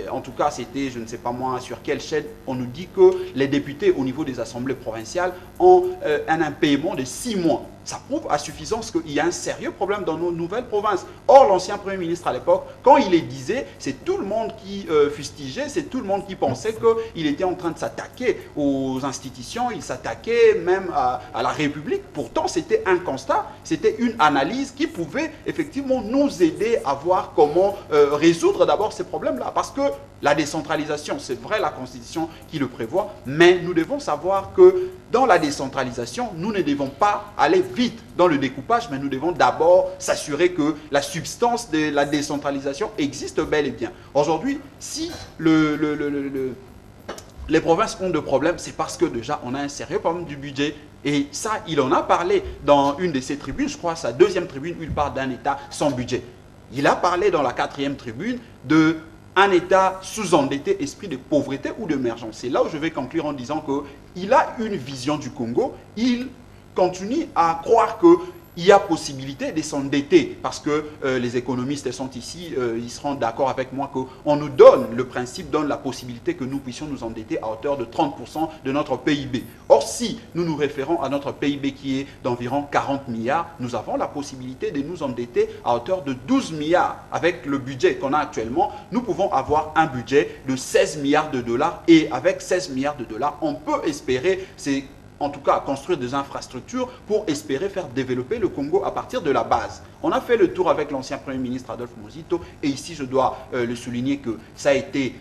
en tout cas, c'était, je ne sais pas moi, sur quelle chaîne, on nous dit que les députés au niveau des assemblées provinciales ont un impayement de 6 mois. Ça prouve à suffisance qu'il y a un sérieux problème dans nos nouvelles provinces. Or, l'ancien Premier ministre à l'époque, quand il les disait, c'est tout le monde qui fustigeait, c'est tout le monde qui pensait qu'il était en train de s'attaquer aux institutions, il s'attaquait même à la République. Pourtant, c'était un constat, c'était une analyse qui pouvait effectivement nous aider à voir comment résoudre d'abord ces problèmes-là. Parce que la décentralisation, c'est vrai, la Constitution qui le prévoit, mais nous devons savoir que dans la décentralisation, nous ne devons pas aller vite dans le découpage, mais nous devons d'abord s'assurer que la substance de la décentralisation existe bel et bien. Aujourd'hui, si les provinces ont des problèmes, c'est parce que déjà on a un sérieux problème du budget. Et ça, il en a parlé dans une de ses tribunes, je crois sa 2e tribune, où il parle d'un État sans budget. Il a parlé dans la 4e tribune de un État sous-endetté, esprit de pauvreté ou d'émergence. C'est là où je vais conclure en disant qu'il a une vision du Congo, il continue à croire qu'il y a possibilité de s'endetter, parce que les économistes sont ici, ils seront d'accord avec moi qu'on nous donne, le principe donne la possibilité que nous puissions nous endetter à hauteur de 30% de notre PIB. Or, si nous nous référons à notre PIB qui est d'environ 40 milliards, nous avons la possibilité de nous endetter à hauteur de 12 milliards. Avec le budget qu'on a actuellement, nous pouvons avoir un budget de 16 milliards de dollars, et avec 16 milliards de dollars, on peut espérer, en tout cas construire des infrastructures pour espérer faire développer le Congo à partir de la base. On a fait le tour avec l'ancien Premier ministre Adolphe Muzito, et ici je dois le souligner que ça a été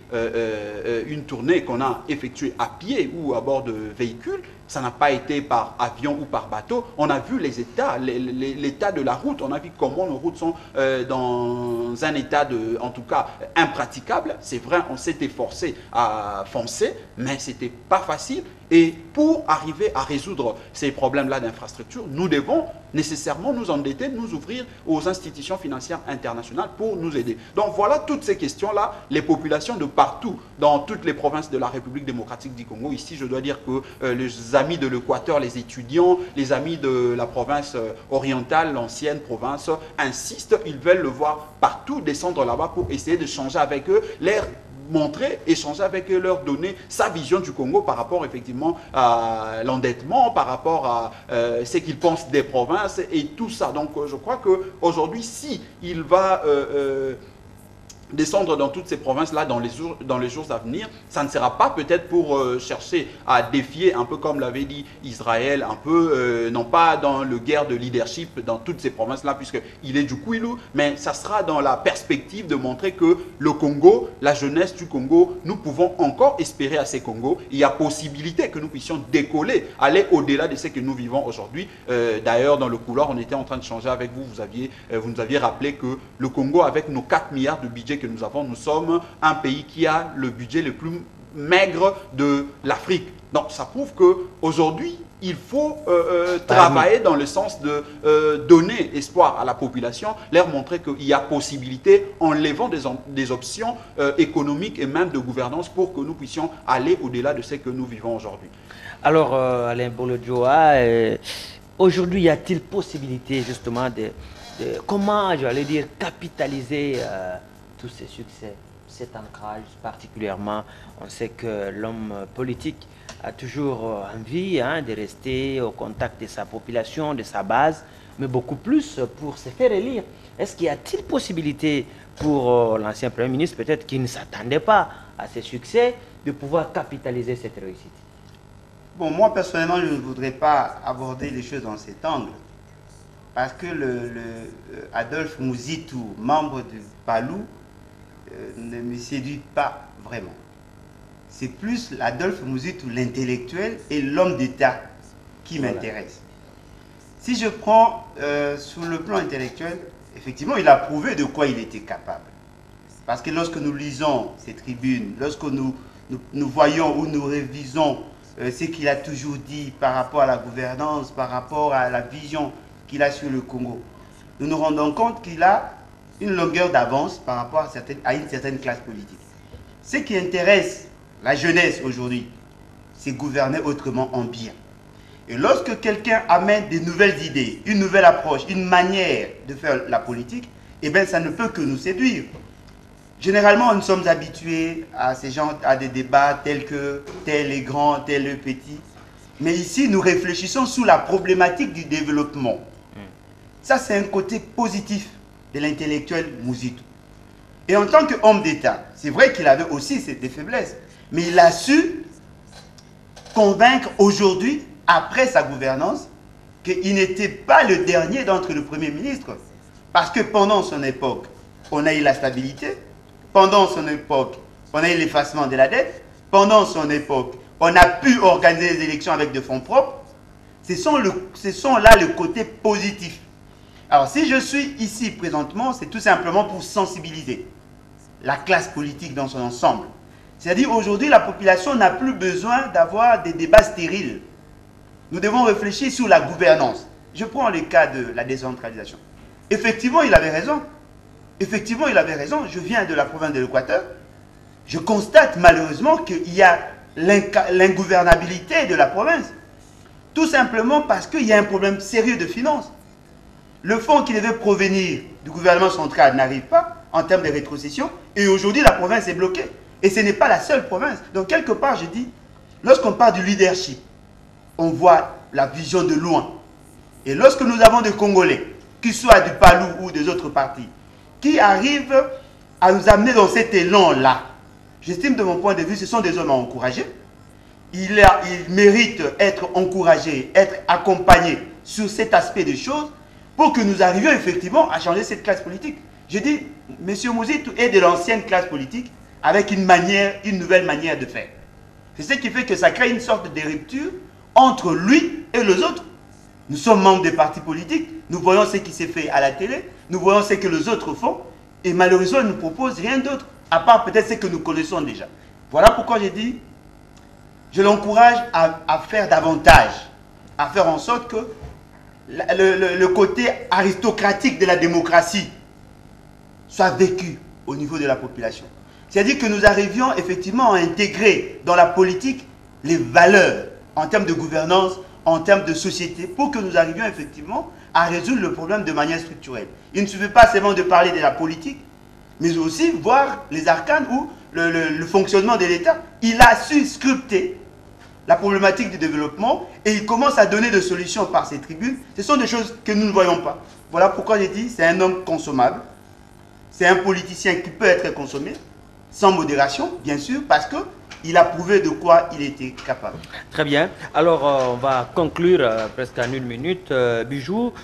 une tournée qu'on a effectuée à pied ou à bord de véhicules. Ça n'a pas été par avion ou par bateau. On a vu les états, l'état de la route. On a vu comment nos routes sont dans un état, en tout cas, impraticable. C'est vrai, on s'est efforcé à foncer, mais ce n'était pas facile. Et pour arriver à résoudre ces problèmes-là d'infrastructure, nous devons nécessairement nous endetter, nous ouvrir aux institutions financières internationales pour nous aider. Donc voilà toutes ces questions-là, les populations de partout, dans toutes les provinces de la République démocratique du Congo. Ici, je dois dire que les amis de l'Équateur, les étudiants, les amis de la province orientale, l'ancienne province, insistent, ils veulent le voir partout, descendre là-bas pour essayer de changer avec eux, montrer, échanger avec eux, leur donner sa vision du Congo par rapport effectivement à l'endettement, par rapport à ce qu'ils pensent des provinces et tout ça. Donc je crois qu'aujourd'hui, si il va descendre dans toutes ces provinces-là dans les jours à venir, ça ne sera pas peut-être pour chercher à défier, un peu comme l'avait dit Israël, un peu, non pas dans le guerre de leadership dans toutes ces provinces-là, puisqu'il est du Kwilu, mais ça sera dans la perspective de montrer que le Congo, la jeunesse du Congo, nous pouvons encore espérer à ces Congos. Il y a possibilité que nous puissions décoller, aller au-delà de ce que nous vivons aujourd'hui. D'ailleurs, dans le couloir, on était en train de changer avec vous, vous nous aviez rappelé que le Congo, avec nos 4 milliards de budget que nous avons, nous sommes un pays qui a le budget le plus maigre de l'Afrique. Donc ça prouve qu'aujourd'hui, il faut travailler dans le sens de donner espoir à la population, leur montrer qu'il y a possibilité en levant des options économiques et même de gouvernance pour que nous puissions aller au-delà de ce que nous vivons aujourd'hui. Alors, Alain Bolodjoa, aujourd'hui, y a-t-il possibilité justement de comment, j'allais dire, capitaliser tous ces succès, cet ancrage particulièrement? On sait que l'homme politique a toujours envie de rester au contact de sa population, de sa base, mais beaucoup plus pour se faire élire. Est-ce qu'il y a-t-il possibilité pour l'ancien Premier ministre, peut-être qui ne s'attendait pas à ces succès, de pouvoir capitaliser cette réussite? Bon, moi personnellement, je ne voudrais pas aborder les choses dans cet angle, parce que Adolphe Mouzitou, membre du Palou, ne me séduit pas vraiment. C'est plus Adolphe Mouzitou, l'intellectuel et l'homme d'État qui m'intéresse. Si je prends sur le plan intellectuel, effectivement, il a prouvé de quoi il était capable. Parce que lorsque nous lisons ces tribunes, lorsque nous voyons ou nous révisons ce qu'il a toujours dit par rapport à la gouvernance, par rapport à la vision qu'il a sur le Congo, nous nous rendons compte qu'il a une longueur d'avance par rapport à une certaine classe politique. Ce qui intéresse la jeunesse aujourd'hui, c'est gouverner autrement en bien. Et lorsque quelqu'un amène des nouvelles idées, une nouvelle approche, une manière de faire la politique, eh bien ça ne peut que nous séduire. Généralement, nous sommes habitués à ces gens, à des débats tels que tel est grand, tel est petit. Mais ici, nous réfléchissons sous la problématique du développement. Ça, c'est un côté positif de l'intellectuel Mouzitou. Et en tant qu'homme d'État, c'est vrai qu'il avait aussi des faiblesses, mais il a su convaincre aujourd'hui, après sa gouvernance, qu'il n'était pas le dernier d'entre les premiers ministres. Parce que pendant son époque, on a eu la stabilité. Pendant son époque, on a eu l'effacement de la dette. Pendant son époque, on a pu organiser les élections avec des fonds propres. Ce sont là le côté positif. Alors, si je suis ici présentement, c'est tout simplement pour sensibiliser la classe politique dans son ensemble. C'est-à-dire, aujourd'hui, la population n'a plus besoin d'avoir des débats stériles. Nous devons réfléchir sur la gouvernance. Je prends le cas de la décentralisation. Effectivement, il avait raison. Effectivement, il avait raison. Je viens de la province de l'Équateur. Je constate malheureusement qu'il y a l'ingouvernabilité de la province. Tout simplement parce qu'il y a un problème sérieux de finances. Le fonds qui devait provenir du gouvernement central n'arrive pas en termes de rétrocession. Et aujourd'hui, la province est bloquée. Et ce n'est pas la seule province. Donc, quelque part, je dis, lorsqu'on parle du leadership, on voit la vision de loin. Et lorsque nous avons des Congolais, qu'ils soient du Palou ou des autres partis, qui arrivent à nous amener dans cet élan-là, j'estime de mon point de vue, ce sont des hommes à encourager. Ils méritent être encouragés, être accompagnés sur cet aspect des choses pour que nous arrivions effectivement à changer cette classe politique. Je dis, M. Mouzitou est de l'ancienne classe politique avec une nouvelle manière de faire. C'est ce qui fait que ça crée une sorte de rupture entre lui et les autres. Nous sommes membres des partis politiques, nous voyons ce qui s'est fait à la télé, nous voyons ce que les autres font, et malheureusement, ils ne nous proposent rien d'autre, à part peut-être ce que nous connaissons déjà. Voilà pourquoi j'ai dit, je l'encourage à faire davantage, à faire en sorte que le côté aristocratique de la démocratie soit vécu au niveau de la population. C'est-à-dire que nous arrivions effectivement à intégrer dans la politique les valeurs en termes de gouvernance, en termes de société, pour que nous arrivions effectivement à résoudre le problème de manière structurelle. Il ne suffit pas seulement de parler de la politique, mais aussi voir les arcanes ou le fonctionnement de l'État. Il a su sculpter la problématique du développement et il commence à donner des solutions par ses tribunes. Ce sont des choses que nous ne voyons pas. Voilà pourquoi j'ai dit c'est un homme consommable. C'est un politicien qui peut être consommé, sans modération, bien sûr, parce qu'il a prouvé de quoi il était capable. Très bien. Alors, on va conclure presque en une minute. Bijou,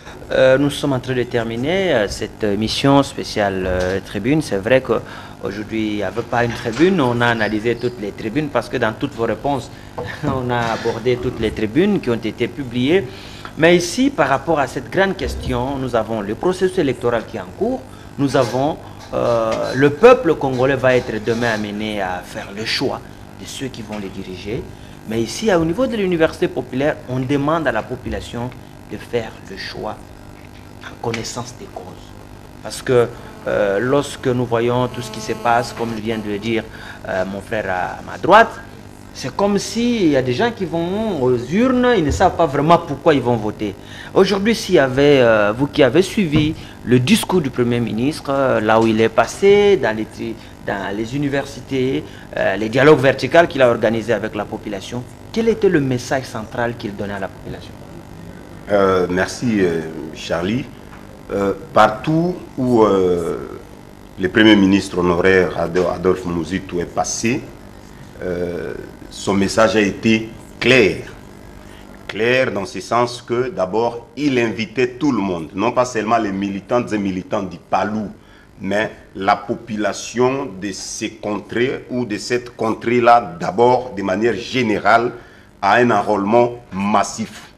nous sommes en train de terminer cette émission spéciale tribune. C'est vrai qu'aujourd'hui, il n'y avait pas une tribune. On a analysé toutes les tribunes parce que dans toutes vos réponses, on a abordé toutes les tribunes qui ont été publiées. Mais ici, par rapport à cette grande question, nous avons le processus électoral qui est en cours. Nous avons le peuple congolais va être demain amené à faire le choix de ceux qui vont les diriger. Mais ici, au niveau de l'université populaire, on demande à la population de faire le choix en connaissance des causes. Parce que lorsque nous voyons tout ce qui se passe, comme vient de le dire mon frère à ma droite, c'est comme s'il y a des gens qui vont aux urnes, ils ne savent pas vraiment pourquoi ils vont voter. Aujourd'hui, s'il y avait, vous qui avez suivi le discours du Premier ministre, là où il est passé, dans les universités, les dialogues verticaux qu'il a organisés avec la population, quel était le message central qu'il donnait à la population? Merci Charlie. Partout où le Premier ministre honoraire Adolphe Muzito est passé, son message a été clair. Clair dans ce sens que d'abord il invitait tout le monde, non pas seulement les militantes et militants du Palou, mais la population de ces contrées ou de cette contrée-là, d'abord de manière générale, à un enrôlement massif.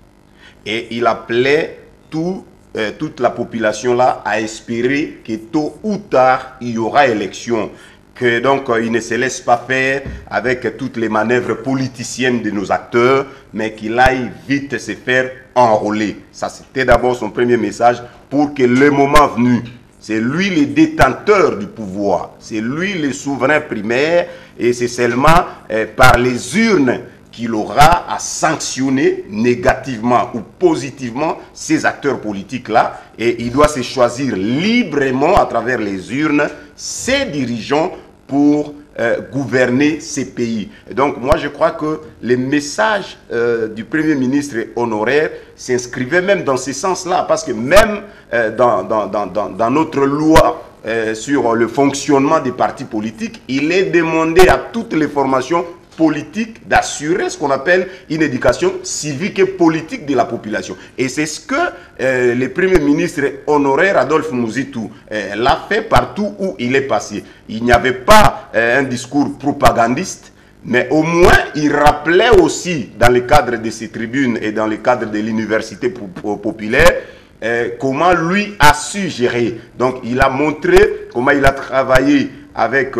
Et il appelait toute la population-là à espérer que tôt ou tard, il y aura élection. Que donc il ne se laisse pas faire avec toutes les manœuvres politiciennes de nos acteurs, mais qu'il aille vite se faire enrôler. Ça, c'était d'abord son premier message pour que le moment venu, c'est lui le détenteur du pouvoir, c'est lui le souverain primaire, et c'est seulement par les urnes qu'il aura à sanctionner négativement ou positivement ces acteurs politiques-là, et il doit se choisir librement à travers les urnes ses dirigeants pour gouverner ces pays. Et donc moi je crois que les messages du Premier ministre honoraire s'inscrivaient même dans ce sens-là, parce que même dans notre loi sur le fonctionnement des partis politiques, il est demandé à toutes les formations politique d'assurer ce qu'on appelle une éducation civique et politique de la population. Et c'est ce que le Premier ministre honoraire Adolphe Muzito l'a fait partout où il est passé. Il n'y avait pas un discours propagandiste, mais au moins il rappelait aussi dans le cadre de ces tribunes et dans le cadre de l'université populaire comment lui a su gérer. Donc il a montré comment il a travaillé avec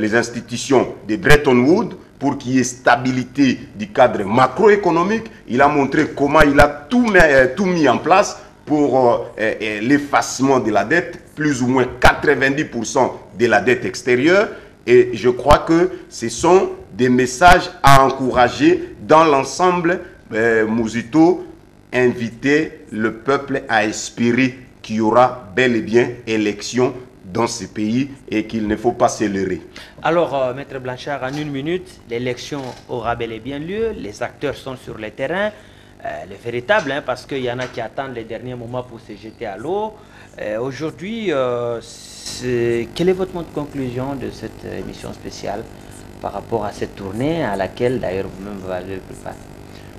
les institutions de Bretton Woods pour qu'il y ait stabilité du cadre macroéconomique. Il a montré comment il a tout mis en place pour l'effacement de la dette, plus ou moins 90% de la dette extérieure. Et je crois que ce sont des messages à encourager dans l'ensemble. Muzito invitait le peuple à espérer qu'il y aura bel et bien élection dans ce pays et qu'il ne faut pas se leurrer. Alors, Maître Blanchard, en une minute, l'élection aura bel et bien lieu, les acteurs sont sur le terrain, les véritables, hein, parce qu'il y en a qui attendent les derniers moments pour se jeter à l'eau. Aujourd'hui, quel est votre mot de conclusion de cette émission spéciale par rapport à cette tournée à laquelle d'ailleurs vous-même vous allez préparer?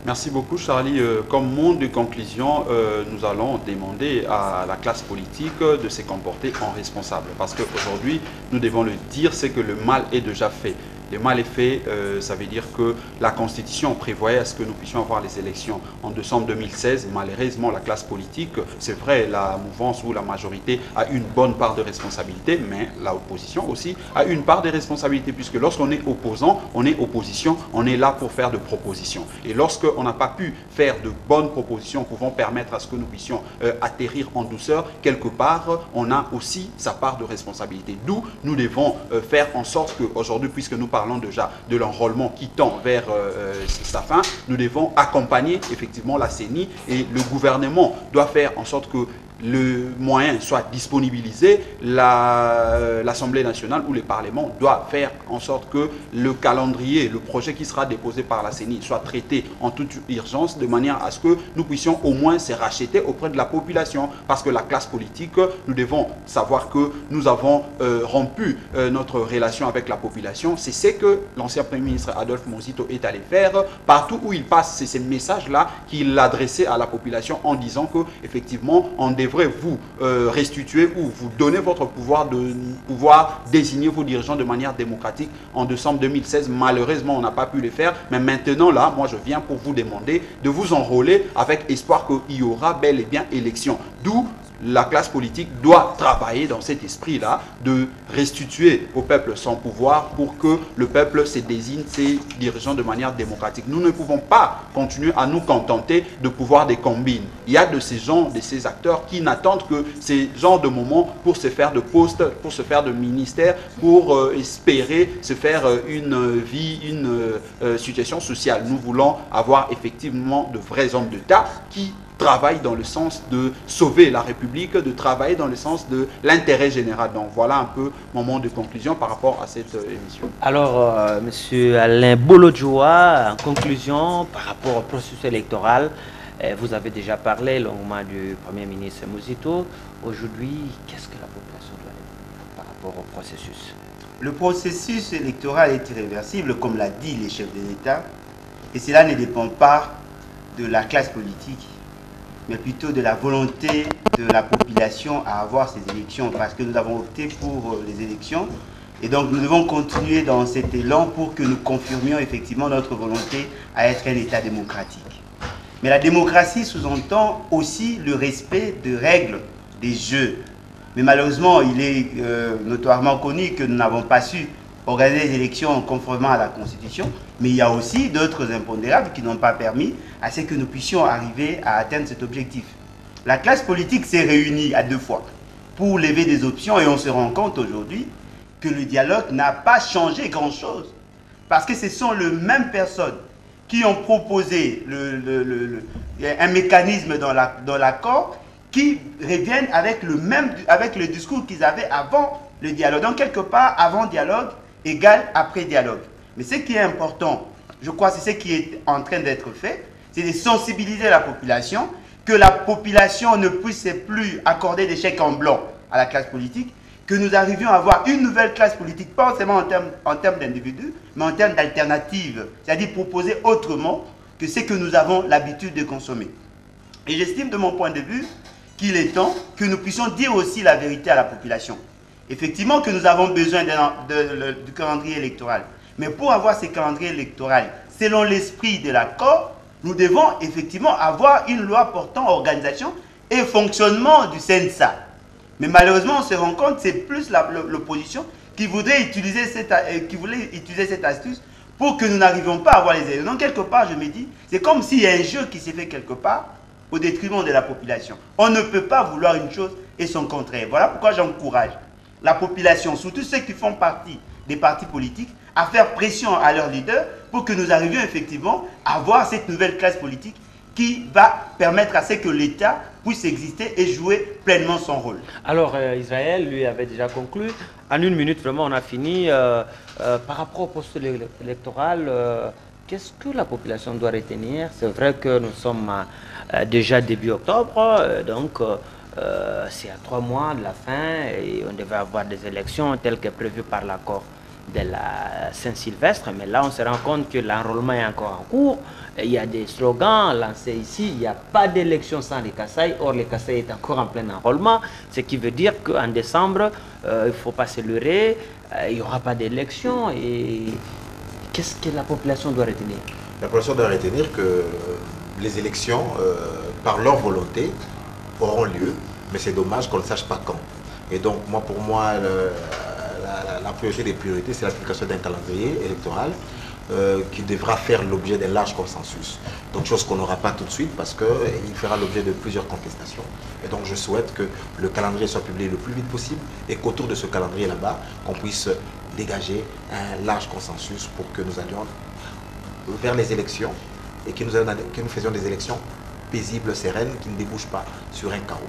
Merci beaucoup Charlie. Comme mot de conclusion, nous allons demander à la classe politique de se comporter en responsable. Parce qu'aujourd'hui, nous devons le dire, c'est que le mal est déjà fait. Le mal est fait, ça veut dire que la Constitution prévoyait à ce que nous puissions avoir les élections en décembre 2016. Malheureusement, la classe politique, c'est vrai, la mouvance ou la majorité a une bonne part de responsabilité, mais l'opposition aussi a une part de responsabilité, puisque lorsqu'on est opposant, on est opposition, on est là pour faire de propositions. Et lorsqu'on n'a pas pu faire de bonnes propositions pouvant permettre à ce que nous puissions atterrir en douceur, quelque part, on a aussi sa part de responsabilité. D'où nous devons faire en sorte qu'aujourd'hui, puisque nous parlons déjà de l'enrôlement qui tend vers sa fin, nous devons accompagner effectivement la CENI, et le gouvernement doit faire en sorte que le moyen soit disponibilisé, l'Assemblée nationale ou le Parlement doit faire en sorte que le calendrier, le projet qui sera déposé par la CENI soit traité en toute urgence, de manière à ce que nous puissions au moins se racheter auprès de la population. Parce que la classe politique, nous devons savoir que nous avons rompu notre relation avec la population. C'est ce que l'ancien Premier ministre Adolphe Muzito est allé faire partout où il passe. C'est ces messages-là qu'il adressait à la population en disant que effectivement on devrait vous restituer ou vous donner votre pouvoir de pouvoir désigner vos dirigeants de manière démocratique en décembre 2016. Malheureusement, on n'a pas pu le faire. Mais maintenant, là, moi, je viens pour vous demander de vous enrôler avec espoir qu'il y aura bel et bien élection. D'où la classe politique doit travailler dans cet esprit-là, de restituer au peuple son pouvoir pour que le peuple se désigne ses dirigeants de manière démocratique. Nous ne pouvons pas continuer à nous contenter de pouvoir des combines. Il y a de ces gens, de ces acteurs qui n'attendent que ces genres de moments pour se faire de postes, pour se faire de ministères, pour espérer se faire une vie, une situation sociale. Nous voulons avoir effectivement de vrais hommes d'État qui travaillent dans le sens de sauver la République, de travailler dans le sens de l'intérêt général. Donc voilà un peu mon mot de conclusion par rapport à cette émission. Alors, Monsieur Alain Bolodjoa, en conclusion, par rapport au processus électoral, vous avez déjà parlé longuement du Premier ministre Muzito. Aujourd'hui, qu'est-ce que la population doit dire par rapport au processus? Le processus électoral est irréversible, comme l'a dit les chefs de l'État, et cela ne dépend pas de la classe politique, mais plutôt de la volonté de la population à avoir ces élections, parce que nous avons opté pour les élections, et donc nous devons continuer dans cet élan pour que nous confirmions effectivement notre volonté à être un État démocratique. Mais la démocratie sous-entend aussi le respect des règles des jeux. Mais malheureusement, il est notoirement connu que nous n'avons pas su organiser les élections conformément à la Constitution, mais il y a aussi d'autres impondérables qui n'ont pas permis à ce que nous puissions arriver à atteindre cet objectif. La classe politique s'est réunie à 2 fois pour lever des options et on se rend compte aujourd'hui que le dialogue n'a pas changé grand-chose. Parce que ce sont les mêmes personnes qui ont proposé un mécanisme dans l'accord qui reviennent avec le discours qu'ils avaient avant le dialogue. Donc quelque part, avant dialogue égale après dialogue. Mais ce qui est important, je crois, c'est ce qui est en train d'être fait, c'est de sensibiliser la population, que la population ne puisse plus accorder des chèques en blanc à la classe politique, que nous arrivions à avoir une nouvelle classe politique, pas seulement en termes d'individus, mais en termes d'alternatives, c'est-à-dire proposer autrement que ce que nous avons l'habitude de consommer. Et j'estime de mon point de vue qu'il est temps que nous puissions dire aussi la vérité à la population. Effectivement que nous avons besoin du calendrier électoral. Mais pour avoir ce calendrier électoral, selon l'esprit de l'accord, nous devons effectivement avoir une loi portant organisation et fonctionnement du CNSA. Mais malheureusement, on se rend compte que c'est plus l'opposition qui voulait utiliser cette astuce pour que nous n'arrivions pas à avoir les élections. Donc quelque part, je me dis, c'est comme s'il y a un jeu qui s'est fait quelque part au détriment de la population. On ne peut pas vouloir une chose et son contraire. Voilà pourquoi j'encourage la population, surtout ceux qui font partie des partis politiques, à faire pression à leurs leaders pour que nous arrivions effectivement à avoir cette nouvelle classe politique qui va permettre à ce que l'État puisse exister et jouer pleinement son rôle. Alors, Israël, lui, avait déjà conclu. En 1 minute, vraiment, on a fini. Par rapport au poste électoral, qu'est-ce que la population doit retenir? C'est vrai que nous sommes déjà début octobre, donc c'est à 3 mois de la fin et on devait avoir des élections telles que prévues par l'accord de la Saint-Sylvestre, mais là on se rend compte que l'enrôlement est encore en cours. Il y a des slogans lancés ici, il n'y a pas d'élection sans les Kasaï, or les Kasaï est encore en plein enrôlement, ce qui veut dire qu'en décembre, il ne faut pas se leurrer, il n'y aura pas d'élection. Et qu'est-ce que la population doit retenir? La population doit retenir que les élections, par leur volonté, auront lieu, mais c'est dommage qu'on ne sache pas quand. Et donc, pour moi, la priorité des priorités, c'est l'application d'un calendrier électoral qui devra faire l'objet d'un large consensus. Donc, chose qu'on n'aura pas tout de suite parce qu'il fera l'objet de plusieurs contestations. Et donc, je souhaite que le calendrier soit publié le plus vite possible et qu'autour de ce calendrier là-bas, qu'on puisse dégager un large consensus pour que nous allions vers les élections et que nous faisions des élections paisibles, sereines, qui ne débouchent pas sur un chaos.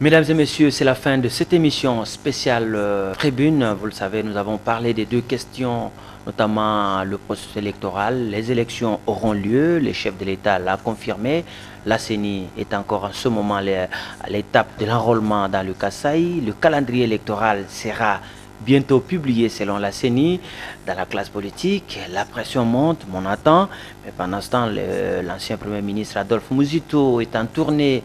Mesdames et messieurs, c'est la fin de cette émission spéciale Tribune. Vous le savez, nous avons parlé des 2 questions, notamment le processus électoral. Les élections auront lieu, les chefs de l'État l'ont confirmé. La CENI est encore en ce moment à l'étape de l'enrôlement dans le Kasaï. Le calendrier électoral sera bientôt publié selon la CENI. Dans la classe politique, la pression monte, on attend. Mais pendant ce temps, l'ancien Premier ministre Adolphe Muzito est en tournée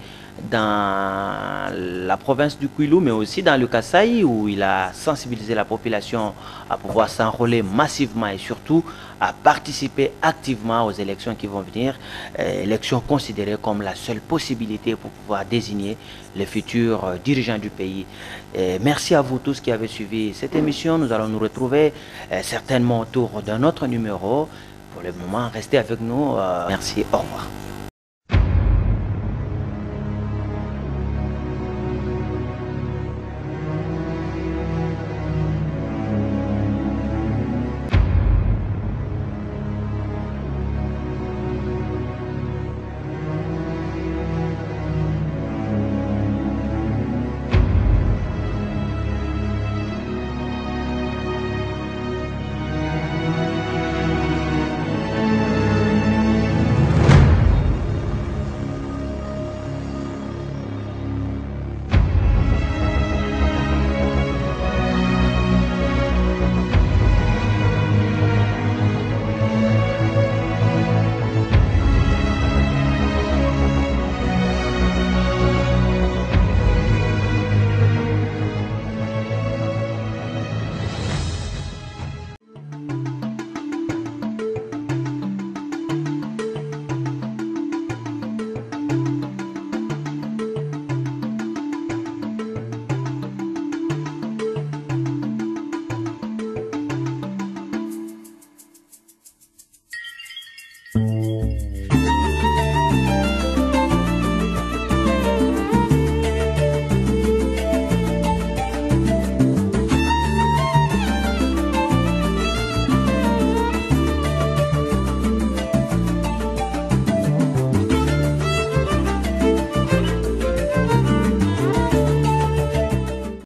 dans la province du Kwilu, mais aussi dans le Kasaï, où il a sensibilisé la population à pouvoir s'enrôler massivement et surtout à participer activement aux élections qui vont venir, élections considérées comme la seule possibilité pour pouvoir désigner les futurs dirigeants du pays. Merci à vous tous qui avez suivi cette émission. Nous allons nous retrouver certainement autour d'un autre numéro. Pour le moment, restez avec nous. Merci, au revoir.